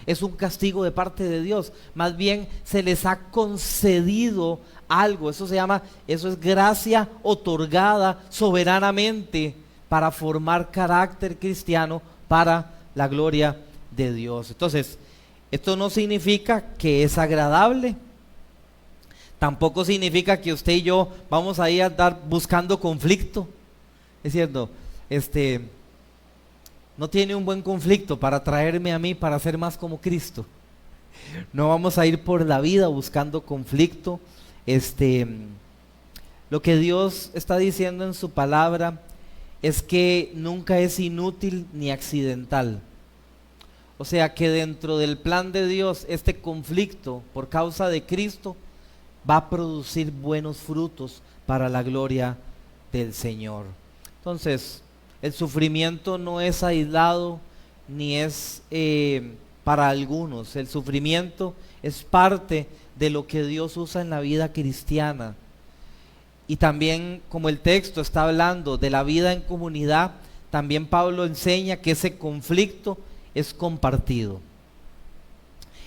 es un castigo de parte de Dios. Más bien se les ha concedido algo. Eso es gracia otorgada soberanamente para formar carácter cristiano para la gloria de Dios. Entonces, esto no significa que es agradable. Tampoco significa que usted y yo vamos a ir a andar buscando conflicto. Es cierto, no tiene un buen conflicto para traerme a mí para ser más como Cristo. No vamos a ir por la vida buscando conflicto. Lo que Dios está diciendo en su palabra es que nunca es inútil ni accidental. O sea que dentro del plan de Dios, este conflicto por causa de Cristo va a producir buenos frutos para la gloria del Señor. Entonces, el sufrimiento no es aislado ni es para algunos. El sufrimiento es parte de lo que Dios usa en la vida cristiana. Y también, como el texto está hablando de la vida en comunidad, también Pablo enseña que ese conflicto es compartido.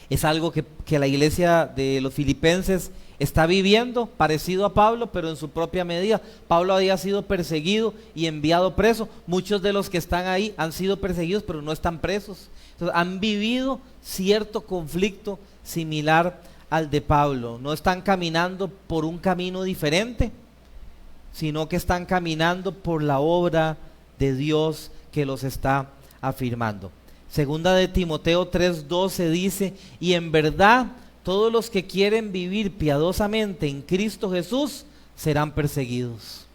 Es algo que la iglesia de los filipenses está viviendo, parecido a Pablo, pero en su propia medida. Pablo había sido perseguido y enviado preso. Muchos de los que están ahí han sido perseguidos, pero no están presos. Entonces, han vivido cierto conflicto similar al de Pablo. No están caminando por un camino diferente, sino que están caminando por la obra de Dios que los está afirmando. Segunda de Timoteo 3:12 dice: y en verdad todos los que quieren vivir piadosamente en Cristo Jesús serán perseguidos.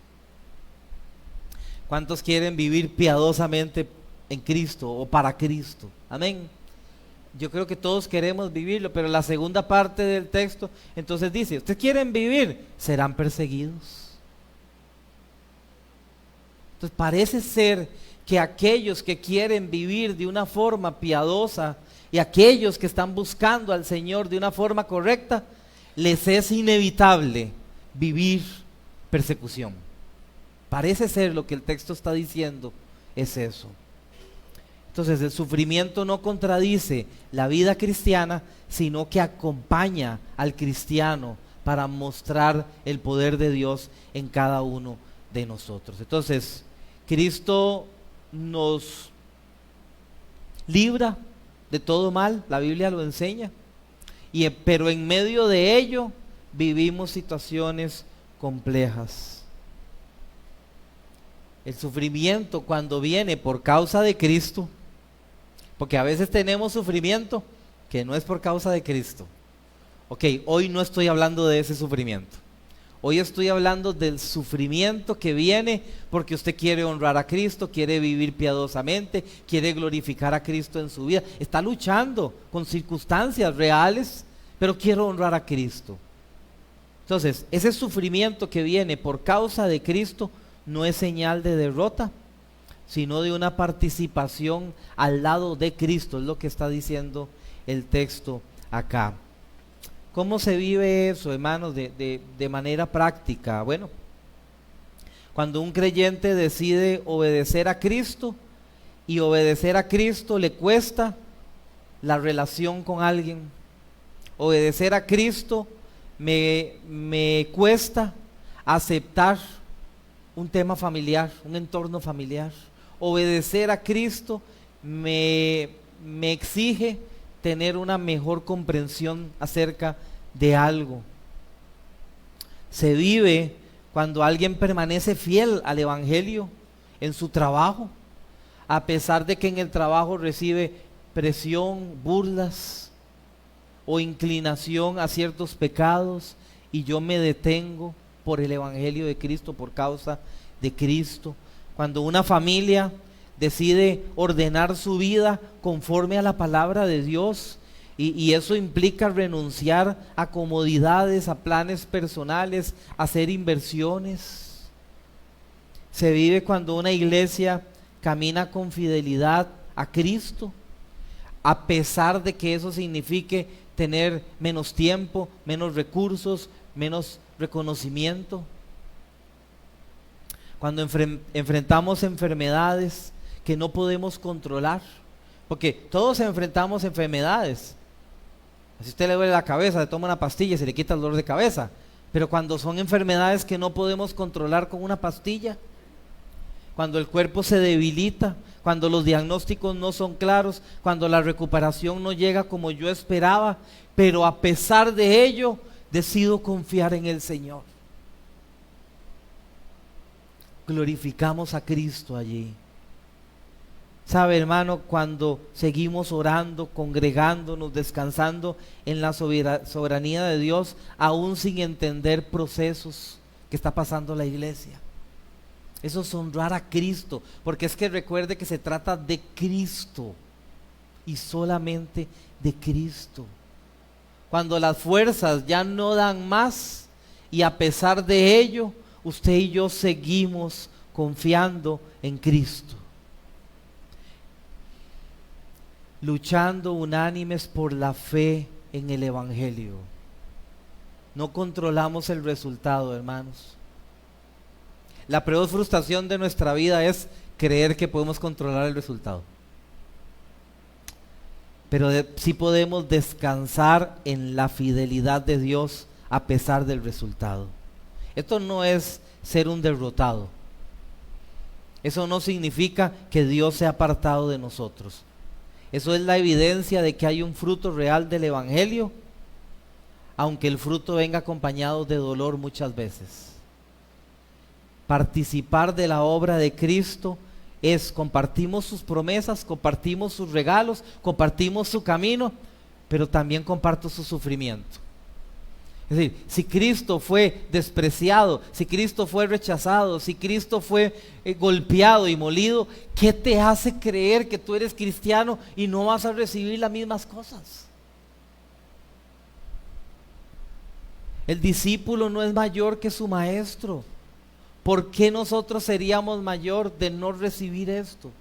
¿Cuántos quieren vivir piadosamente en Cristo o para Cristo? Amén. Yo creo que todos queremos vivirlo, pero la segunda parte del texto entonces dice, ustedes quieren vivir, serán perseguidos. Entonces parece ser que aquellos que quieren vivir de una forma piadosa y aquellos que están buscando al Señor de una forma correcta, les es inevitable vivir persecución. Parece ser lo que el texto está diciendo, es eso. Entonces el sufrimiento no contradice la vida cristiana, sino que acompaña al cristiano para mostrar el poder de Dios en cada uno de nosotros. Entonces, Cristo nos libra de todo mal, la Biblia lo enseña, pero en medio de ello vivimos situaciones complejas. El sufrimiento cuando viene por causa de Cristo, porque a veces tenemos sufrimiento que no es por causa de Cristo. Ok, hoy no estoy hablando de ese sufrimiento. Hoy estoy hablando del sufrimiento que viene porque usted quiere honrar a Cristo, quiere vivir piadosamente, quiere glorificar a Cristo en su vida. Está luchando con circunstancias reales, pero quiere honrar a Cristo. Entonces, ese sufrimiento que viene por causa de Cristo no es señal de derrota, sino de una participación al lado de Cristo, es lo que está diciendo el texto acá. ¿Cómo se vive eso, hermanos, de manera práctica? Bueno, cuando un creyente decide obedecer a Cristo, y obedecer a Cristo le cuesta la relación con alguien. Obedecer a Cristo me cuesta aceptar un tema familiar, un entorno familiar. Obedecer a Cristo me exige tener una mejor comprensión acerca de algo. Se vive cuando alguien permanece fiel al Evangelio en su trabajo, a pesar de que en el trabajo recibe presión, burlas o inclinación a ciertos pecados, y yo me detengo por el Evangelio de Cristo, por causa de Cristo. Cuando una familia decide ordenar su vida conforme a la palabra de Dios, y eso implica renunciar a comodidades, a planes personales, a hacer inversiones. Se vive cuando una iglesia camina con fidelidad a Cristo, a pesar de que eso signifique tener menos tiempo, menos recursos, menos reconocimiento. Cuando enfrentamos enfermedades que no podemos controlar, porque todos enfrentamos enfermedades. Si usted le duele la cabeza, le toma una pastilla y se le quita el dolor de cabeza. Pero cuando son enfermedades que no podemos controlar con una pastilla, cuando el cuerpo se debilita, cuando los diagnósticos no son claros, cuando la recuperación no llega como yo esperaba, pero a pesar de ello, decido confiar en el Señor. Glorificamos a Cristo allí. Sabe, hermano, cuando seguimos orando, congregándonos, descansando en la soberanía de Dios, aún sin entender procesos que está pasando la iglesia. Eso es honrar a Cristo, porque es que recuerde que se trata de Cristo y solamente de Cristo. Cuando las fuerzas ya no dan más, y a pesar de ello, usted y yo seguimos confiando en Cristo, luchando unánimes por la fe en el Evangelio. No controlamos el resultado, hermanos. La peor frustración de nuestra vida es creer que podemos controlar el resultado. Pero sí podemos descansar en la fidelidad de Dios a pesar del resultado. Esto no es ser un derrotado. Eso no significa que Dios se ha apartado de nosotros. Eso es la evidencia de que hay un fruto real del Evangelio, aunque el fruto venga acompañado de dolor muchas veces. Participar de la obra de Cristo compartimos sus promesas, compartimos sus regalos, compartimos su camino, pero también comparto su sufrimiento. Es decir, si Cristo fue despreciado, si Cristo fue rechazado, si Cristo fue golpeado y molido, ¿qué te hace creer que tú eres cristiano y no vas a recibir las mismas cosas? El discípulo no es mayor que su maestro. ¿Por qué nosotros seríamos mayor de no recibir esto?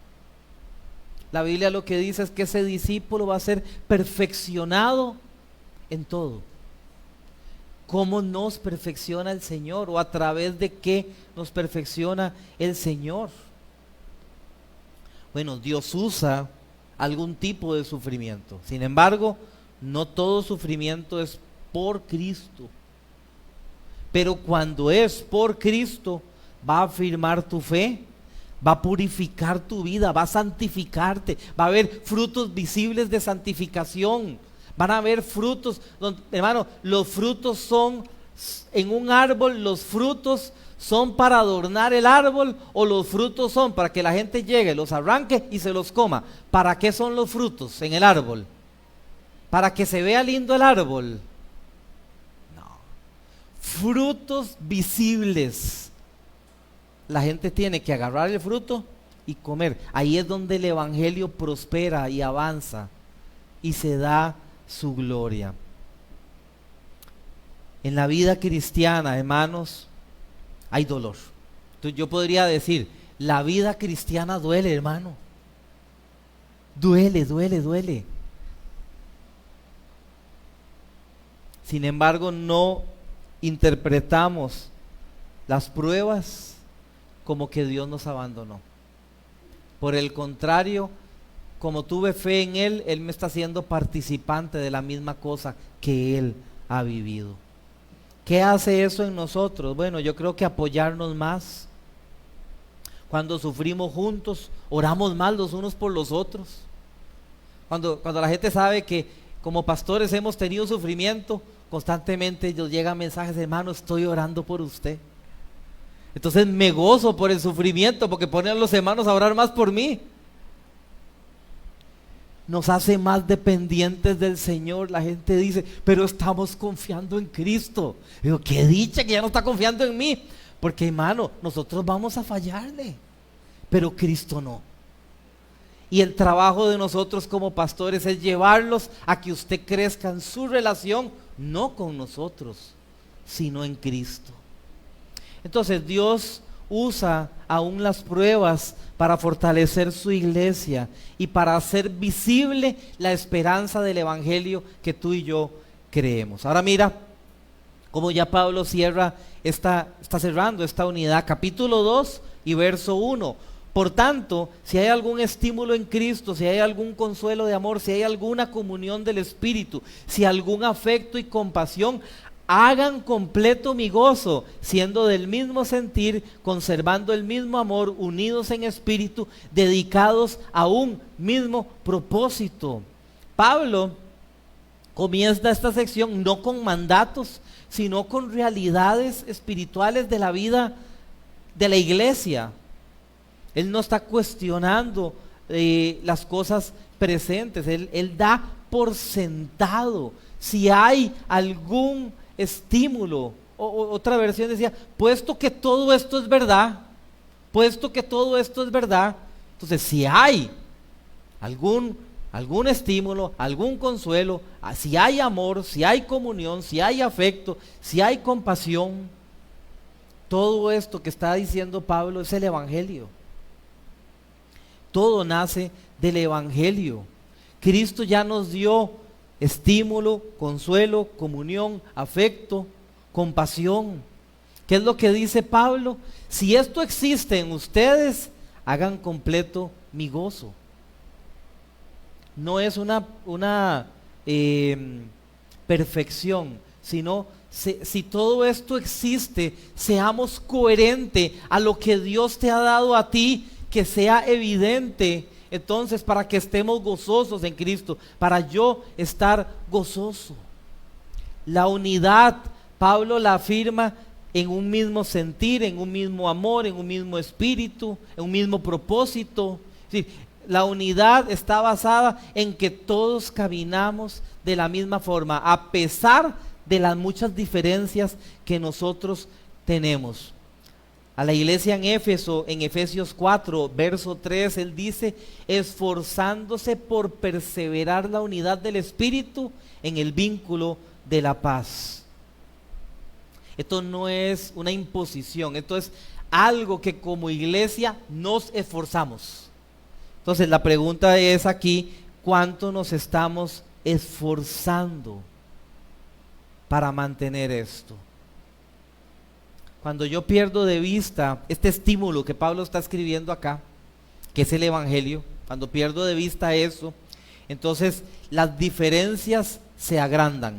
La Biblia lo que dice es que ese discípulo va a ser perfeccionado en todo. ¿Cómo nos perfecciona el Señor? ¿O a través de qué nos perfecciona el Señor? Bueno, Dios usa algún tipo de sufrimiento. Sin embargo, no todo sufrimiento es por Cristo. Pero cuando es por Cristo, va a afirmar tu fe, va a purificar tu vida, va a santificarte, va a haber frutos visibles de santificación. Van a haber frutos, hermano, los frutos son, en un árbol, los frutos son para adornar el árbol, o los frutos son para que la gente llegue, los arranque y se los coma. ¿Para qué son los frutos en el árbol? ¿Para que se vea lindo el árbol? No. Frutos visibles. La gente tiene que agarrar el fruto y comer. Ahí es donde el evangelio prospera y avanza y se da su gloria. En la vida cristiana, hermanos, hay dolor. Entonces yo podría decir, la vida cristiana duele, hermano. Duele, duele, duele. Sin embargo, no interpretamos las pruebas como que Dios nos abandonó. Por el contrario, como tuve fe en Él, Él me está haciendo participante de la misma cosa que Él ha vivido. ¿Qué hace eso en nosotros? Bueno, yo creo que apoyarnos más. Cuando sufrimos juntos, oramos más los unos por los otros. Cuando la gente sabe que como pastores hemos tenido sufrimiento, constantemente nos llegan mensajes, hermano, estoy orando por usted. Entonces me gozo por el sufrimiento, porque ponen a los hermanos a orar más por mí. Nos hace más dependientes del Señor. La gente dice, pero estamos confiando en Cristo. Digo, qué dicha que ya no está confiando en mí. Porque, hermano, nosotros vamos a fallarle, pero Cristo no. Y el trabajo de nosotros como pastores es llevarlos a que usted crezca en su relación, no con nosotros, sino en Cristo. Entonces Dios usa aún las pruebas para fortalecer su iglesia y para hacer visible la esperanza del evangelio que tú y yo creemos. Ahora mira cómo ya Pablo cierra está cerrando esta unidad, capítulo 2 y verso 1. Por tanto, si hay algún estímulo en Cristo, si hay algún consuelo de amor, si hay alguna comunión del Espíritu, si algún afecto y compasión, hagan completo mi gozo, siendo del mismo sentir, conservando el mismo amor, unidos en espíritu, dedicados a un mismo propósito. Pablo comienza esta sección no con mandatos, sino con realidades espirituales de la vida de la iglesia. Él no está cuestionando las cosas presentes, él da por sentado. Si hay algún estímulo, otra versión decía, puesto que todo esto es verdad, entonces si hay algún estímulo, algún consuelo, si hay amor, si hay comunión, si hay afecto, si hay compasión, todo esto que está diciendo Pablo es el evangelio. Todo nace del evangelio. Cristo ya nos dio estímulo, consuelo, comunión, afecto, compasión. ¿Qué es lo que dice Pablo? Si esto existe en ustedes, hagan completo mi gozo. No es una perfección, sino si todo esto existe, seamos coherentes a lo que Dios te ha dado a ti, que sea evidente. Entonces, para que estemos gozosos en Cristo, para yo estar gozoso. La unidad, Pablo la afirma en un mismo sentir, en un mismo amor, en un mismo espíritu, en un mismo propósito. Es decir, La unidad está basada en que todos caminamos de la misma forma, a pesar de las muchas diferencias que nosotros tenemos. A la iglesia en Éfeso, en Efesios 4, verso 3, él dice: esforzándose por perseverar la unidad del Espíritu en el vínculo de la paz. Esto no es una imposición, esto es algo que como iglesia nos esforzamos. Entonces la pregunta es aquí: ¿cuánto nos estamos esforzando para mantener esto? Cuando yo pierdo de vista este estímulo que Pablo está escribiendo acá, que es el Evangelio, cuando pierdo de vista eso, entonces las diferencias se agrandan,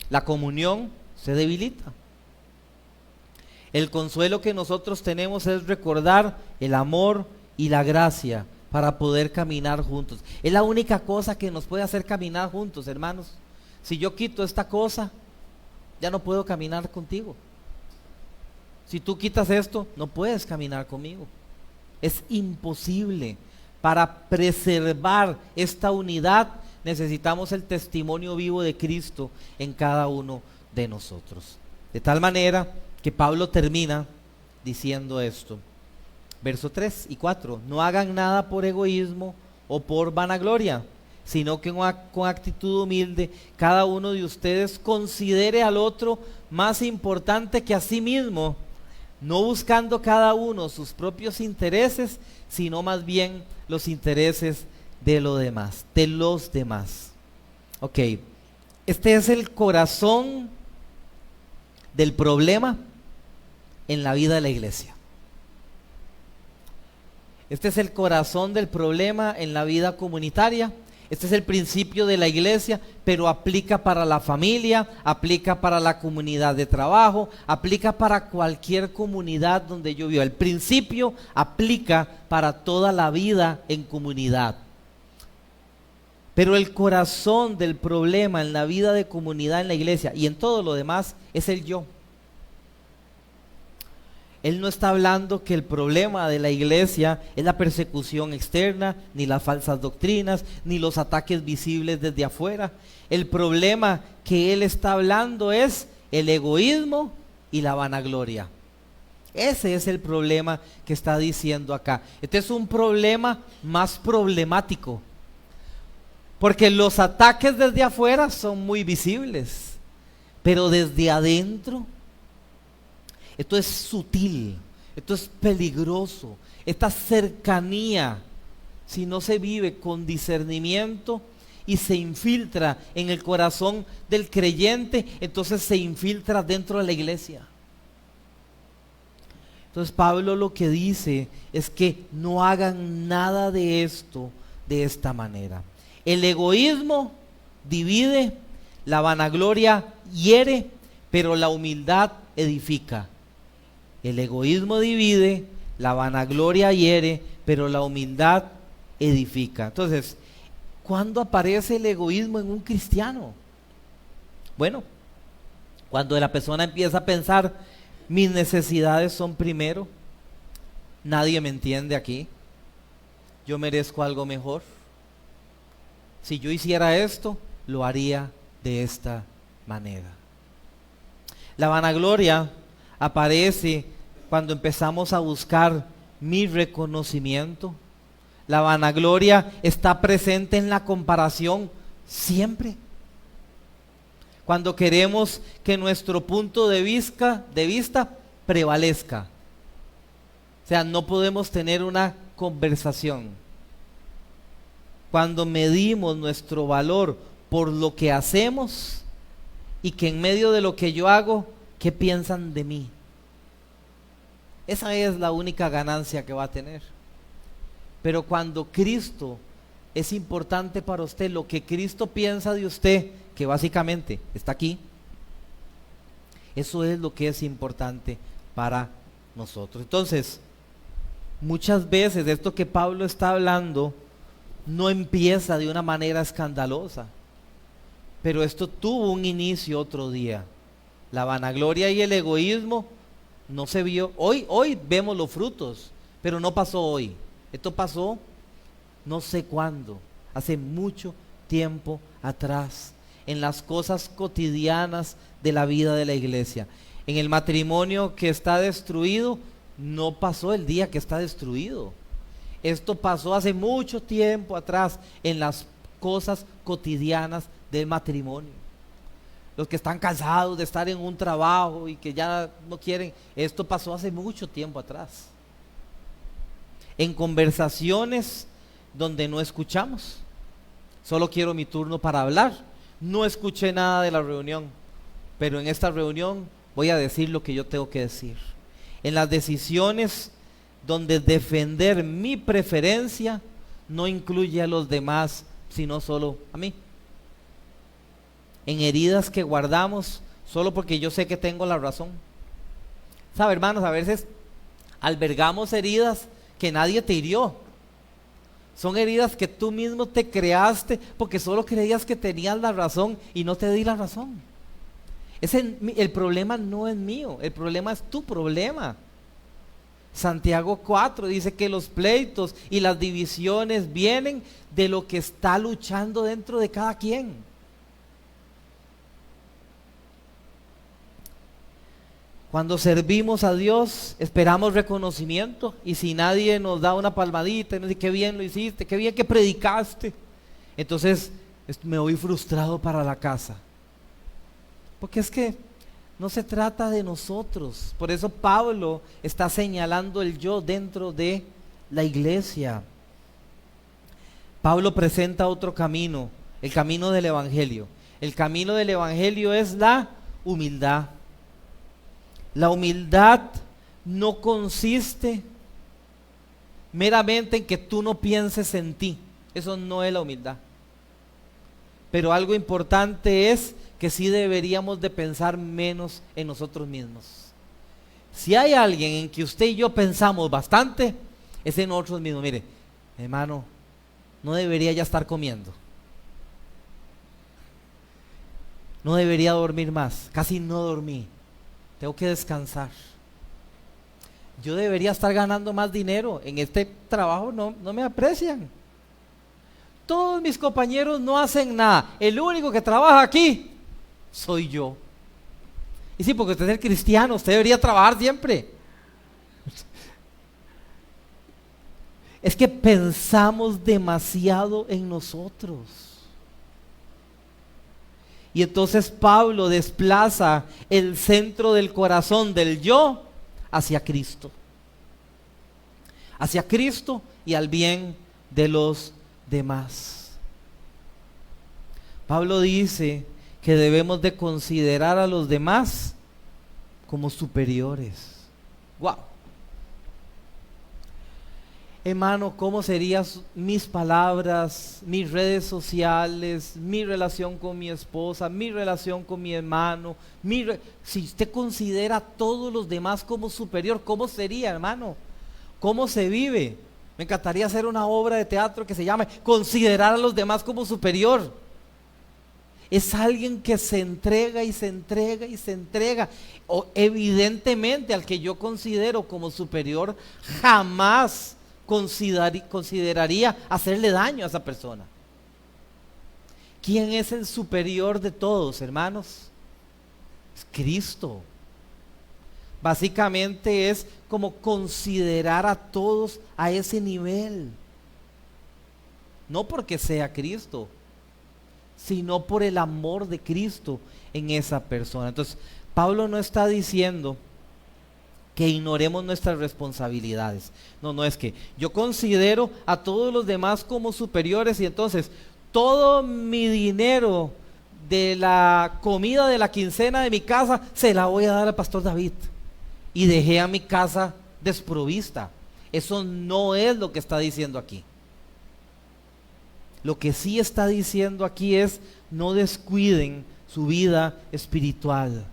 la comunión se debilita. El consuelo que nosotros tenemos es recordar el amor y la gracia para poder caminar juntos. Es la única cosa que nos puede hacer caminar juntos, hermanos. Si yo quito esta cosa, ya no puedo caminar contigo. Si tú quitas esto, no puedes caminar conmigo. Es imposible. Para preservar esta unidad necesitamos el testimonio vivo de Cristo en cada uno de nosotros. De tal manera que Pablo termina diciendo esto. Verso 3 y 4. No hagan nada por egoísmo o por vanagloria, sino que con actitud humilde cada uno de ustedes considere al otro más importante que a sí mismo, no buscando cada uno sus propios intereses, sino más bien los intereses de los demás. Ok, este es el corazón del problema en la vida de la iglesia. Este es el corazón del problema en la vida comunitaria. Este es el principio de la iglesia, pero aplica para la familia, aplica para la comunidad de trabajo, aplica para cualquier comunidad donde yo vivo. El principio aplica para toda la vida en comunidad. Pero el corazón del problema en la vida de comunidad en la iglesia y en todo lo demás es el yo. Él no está hablando que el problema de la iglesia es la persecución externa, ni las falsas doctrinas, ni los ataques visibles desde afuera. El problema que él está hablando es el egoísmo y la vanagloria. Ese es el problema que está diciendo acá. Este es un problema más problemático, porque los ataques desde afuera son muy visibles, pero desde adentro esto es sutil, esto es peligroso. Esta cercanía, si no se vive con discernimiento y se infiltra en el corazón del creyente, entonces se infiltra dentro de la iglesia. Entonces Pablo lo que dice es que no hagan nada de esto de esta manera. El egoísmo divide, la vanagloria hiere, pero la humildad edifica. El egoísmo divide, la vanagloria hiere, pero la humildad edifica. Entonces, ¿cuándo aparece el egoísmo en un cristiano? Bueno, cuando la persona empieza a pensar: mis necesidades son primero, nadie me entiende aquí, yo merezco algo mejor. Si yo hiciera esto, lo haría de esta manera. La vanagloria aparece cuando empezamos a buscar mi reconocimiento. La vanagloria está presente en la comparación siempre. Cuando queremos que nuestro punto de vista prevalezca. O sea, no podemos tener una conversación. Cuando medimos nuestro valor por lo que hacemos y que en medio de lo que yo hago, ¿qué piensan de mí? Esa es la única ganancia que va a tener. Pero cuando Cristo es importante para usted, lo que Cristo piensa de usted, que básicamente está aquí, eso es lo que es importante para nosotros. Entonces, muchas veces esto que Pablo está hablando no empieza de una manera escandalosa, pero esto tuvo un inicio otro día. La vanagloria y el egoísmo no se vio. Hoy vemos los frutos, pero no pasó hoy. Esto pasó no sé cuándo, hace mucho tiempo atrás, en las cosas cotidianas de la vida de la iglesia. En el matrimonio que está destruido, no pasó el día que está destruido. Esto pasó hace mucho tiempo atrás, en las cosas cotidianas del matrimonio. Los que están cansados de estar en un trabajo y que ya no quieren, esto pasó hace mucho tiempo atrás. En conversaciones donde no escuchamos. Solo quiero mi turno para hablar. No escuché nada de la reunión, pero en esta reunión voy a decir lo que yo tengo que decir. En las decisiones donde defender mi preferencia no incluye a los demás, sino solo a mí. En heridas que guardamos solo porque yo sé que tengo la razón. ¿Sabe, hermanos? A veces albergamos heridas que nadie te hirió. Son heridas que tú mismo te creaste porque solo creías que tenías la razón y no te di la razón. El problema no es mío, el problema es tu problema. Santiago 4 dice que los pleitos y las divisiones vienen de lo que está luchando dentro de cada quien. Cuando servimos a Dios, esperamos reconocimiento, y si nadie nos da una palmadita y nos dice qué bien lo hiciste, qué bien que predicaste, entonces me voy frustrado para la casa. Porque es que no se trata de nosotros. Por eso Pablo está señalando el yo dentro de la iglesia. Pablo presenta otro camino, el camino del evangelio. El camino del evangelio es la humildad. La humildad no consiste meramente en que tú no pienses en ti. Eso no es la humildad. Pero algo importante es que sí deberíamos de pensar menos en nosotros mismos. Si hay alguien en que usted y yo pensamos bastante, es en nosotros mismos. Mire, hermano, no debería ya estar comiendo. No debería dormir más. Casi no dormí. Tengo que descansar. Yo debería estar ganando más dinero. En este trabajo no me aprecian. Todos mis compañeros no hacen nada. El único que trabaja aquí soy yo. Y sí, porque usted es el cristiano, usted debería trabajar siempre. Es que pensamos demasiado en nosotros. Y entonces Pablo desplaza el centro del corazón del yo hacia Cristo. Hacia Cristo y al bien de los demás. Pablo dice que debemos de considerar a los demás como superiores. ¡Wow! Hermano, ¿cómo serían mis palabras, mis redes sociales, mi relación con mi esposa, mi relación con mi hermano? Si usted considera a todos los demás como superior, ¿cómo sería, hermano? ¿Cómo se vive? Me encantaría hacer una obra de teatro que se llame Considerar a los demás como superior. Es alguien que se entrega y se entrega y se entrega. Evidentemente, al que yo considero como superior, jamás consideraría hacerle daño a esa persona. ¿Quién es el superior de todos, hermanos? Es Cristo. Básicamente es como considerar a todos a ese nivel. No porque sea Cristo, sino por el amor de Cristo en esa persona. Entonces, Pablo no está diciendo que ignoremos nuestras responsabilidades. No es que yo considero a todos los demás como superiores y entonces todo mi dinero de la comida de la quincena de mi casa se la voy a dar al pastor David y dejé a mi casa desprovista. Eso no es lo que está diciendo aquí. Lo que sí está diciendo aquí es: no descuiden su vida espiritual.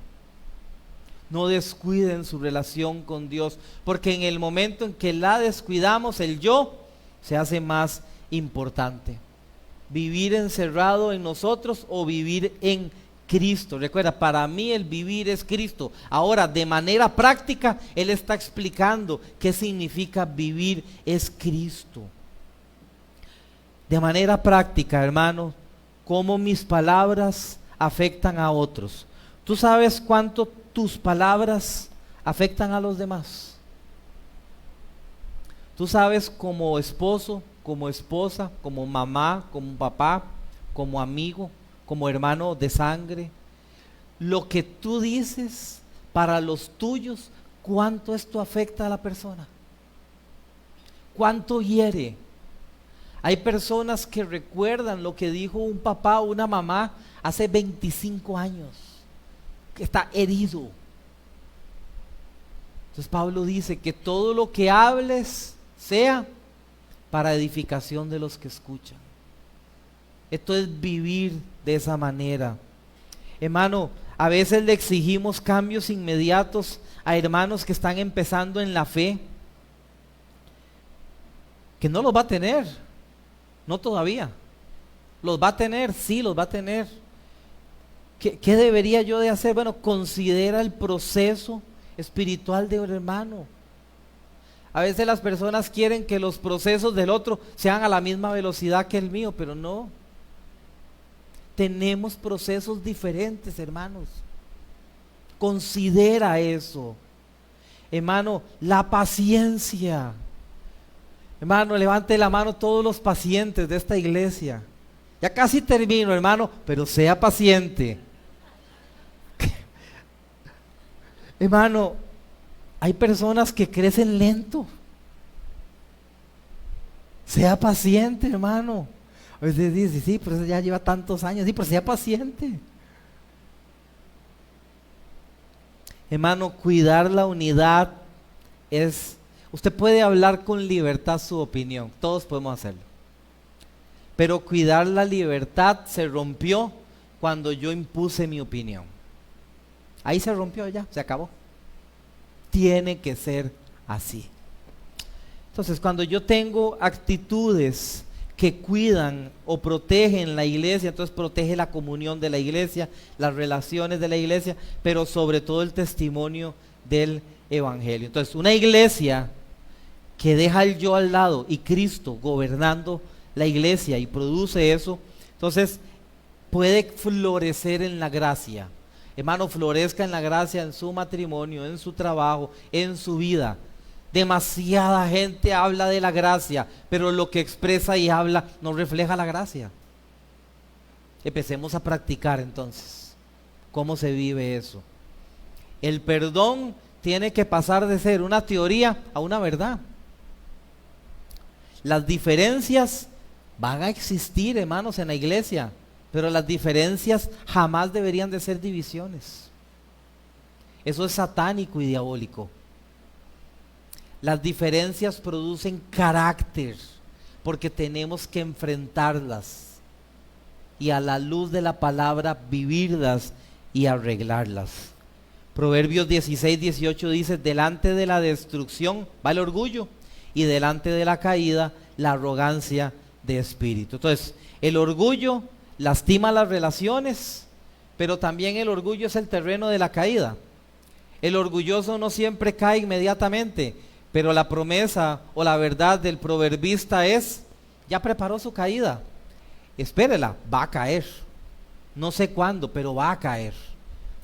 No descuiden su relación con Dios, porque en el momento en que la descuidamos, el yo se hace más importante. Vivir encerrado en nosotros o vivir en Cristo. Recuerda, para mí el vivir es Cristo. Ahora, de manera práctica, Él está explicando qué significa vivir es Cristo. de manera práctica, hermano, cómo mis palabras afectan a otros. ¿Tú sabes cuánto tus palabras afectan a los demás? Tú sabes, como esposo, como esposa, como mamá, como papá, como amigo, como hermano de sangre, lo que tú dices para los tuyos, ¿cuánto esto afecta a la persona? ¿Cuánto hiere? Hay personas que recuerdan lo que dijo un papá o una mamá hace 25 años, que está herido. Entonces Pablo dice que todo lo que hables sea para edificación de los que escuchan. Esto es vivir de esa manera. Hermano, a veces le exigimos cambios inmediatos a hermanos que están empezando en la fe, que no los va a tener, no todavía. Los va a tener, sí, los va a tener. ¿Qué debería yo de hacer? Bueno, considera el proceso espiritual de un hermano. A veces las personas quieren que los procesos del otro sean a la misma velocidad que el mío, pero no. Tenemos procesos diferentes, hermanos. Considera eso. Hermano, la paciencia. Hermano, levante la mano todos los pacientes de esta iglesia. Ya casi termino, hermano, pero sea paciente. Hermano, hay personas que crecen lento. Sea paciente, hermano. A veces dice, sí, pero eso ya lleva tantos años. Sí, pero sea paciente. Hermano, cuidar la unidad es... Usted puede hablar con libertad su opinión. Todos podemos hacerlo. Pero cuidar la libertad se rompió cuando yo impuse mi opinión. Ahí se rompió ya, se acabó. Tiene que ser así. Entonces, cuando yo tengo actitudes que cuidan o protegen la iglesia, entonces protege la comunión de la iglesia, las relaciones de la iglesia, pero sobre todo el testimonio del evangelio. Entonces, una iglesia que deja el yo al lado y Cristo gobernando la iglesia y produce eso, entonces puede florecer en la gracia. Hermano, florezca en la gracia en su matrimonio, en su trabajo, en su vida. Demasiada gente habla de la gracia, pero lo que expresa y habla no refleja la gracia. Empecemos a practicar entonces cómo se vive eso. El perdón tiene que pasar de ser una teoría a una verdad. Las diferencias van a existir, hermanos, en la iglesia, pero las diferencias jamás deberían de ser divisiones. Eso es satánico y diabólico. Las diferencias producen carácter, porque tenemos que enfrentarlas y a la luz de la palabra vivirlas y arreglarlas. Proverbios 16:18 dice: delante de la destrucción va el orgullo, y delante de la caída la arrogancia de espíritu. Entonces, el orgullo lastima las relaciones, pero también el orgullo es el terreno de la caída. El orgulloso no siempre cae inmediatamente, pero la promesa o la verdad del proverbista es: ya preparó su caída, espérela, va a caer. No sé cuándo, pero va a caer,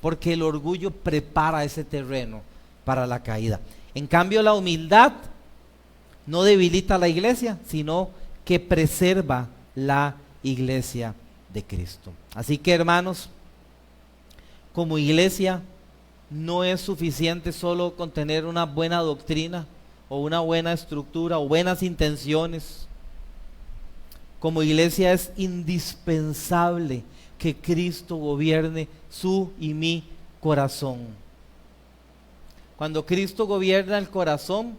porque el orgullo prepara ese terreno para la caída. En cambio, la humildad no debilita a la iglesia, sino que preserva la iglesia de Cristo. Así que, hermanos, como iglesia no es suficiente solo con tener una buena doctrina o una buena estructura o buenas intenciones. Como iglesia es indispensable que Cristo gobierne su y mi corazón. Cuando Cristo gobierna el corazón,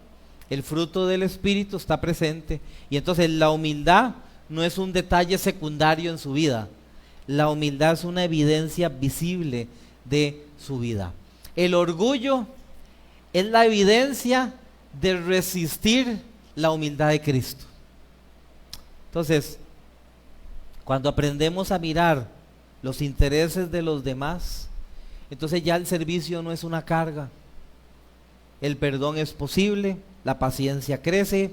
el fruto del Espíritu está presente, y entonces la humildad no es un detalle secundario en su vida. La humildad es una evidencia visible de su vida. El orgullo es la evidencia de resistir la humildad de Cristo. Entonces, cuando aprendemos a mirar los intereses de los demás, entonces ya el servicio no es una carga. El perdón es posible, la paciencia crece,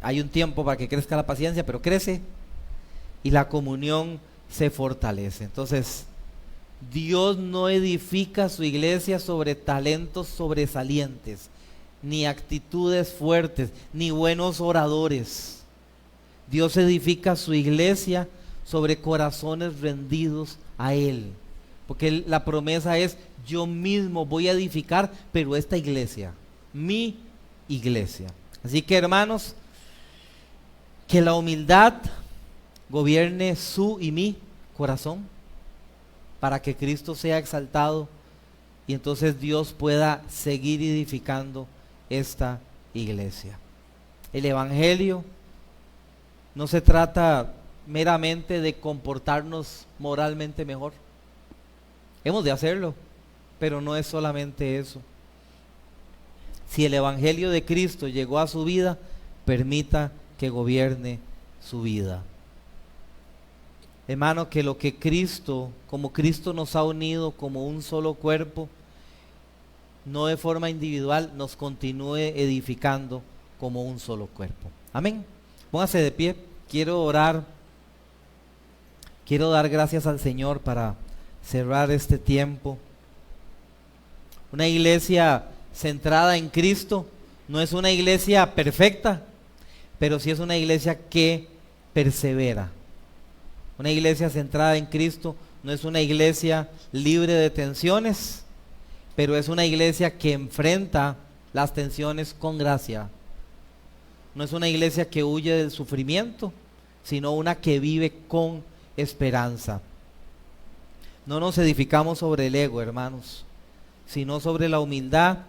hay un tiempo para que crezca la paciencia, pero crece y la comunión se fortalece. Entonces, Dios no edifica su iglesia sobre talentos sobresalientes, ni actitudes fuertes, ni buenos oradores. Dios edifica su iglesia sobre corazones rendidos a Él, porque la promesa es: yo mismo voy a edificar, pero esta iglesia, mi iglesia. Así que, hermanos, que la humildad gobierne su y mi corazón, para que Cristo sea exaltado y entonces Dios pueda seguir edificando esta iglesia. El evangelio no se trata meramente de comportarnos moralmente mejor. Hemos de hacerlo, pero no es solamente eso. Si el evangelio de Cristo llegó a su vida, permita que gobierne su vida. Hermano, que lo que Cristo, como Cristo nos ha unido como un solo cuerpo, no de forma individual, nos continúe edificando como un solo cuerpo. Amén. Póngase de pie. Quiero orar. Quiero dar gracias al Señor para cerrar este tiempo. Una iglesia centrada en Cristo no es una iglesia perfecta, pero sí es una iglesia que persevera. Una iglesia centrada en Cristo no es una iglesia libre de tensiones, pero es una iglesia que enfrenta las tensiones con gracia. No es una iglesia que huye del sufrimiento, sino una que vive con esperanza. No nos edificamos sobre el ego, hermanos, sino sobre la humildad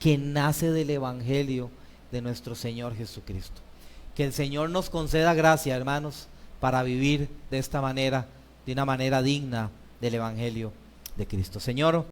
que nace del evangelio de nuestro Señor Jesucristo. Que el Señor nos conceda gracia, hermanos, para vivir de esta manera, de una manera digna del evangelio de Cristo. Señor,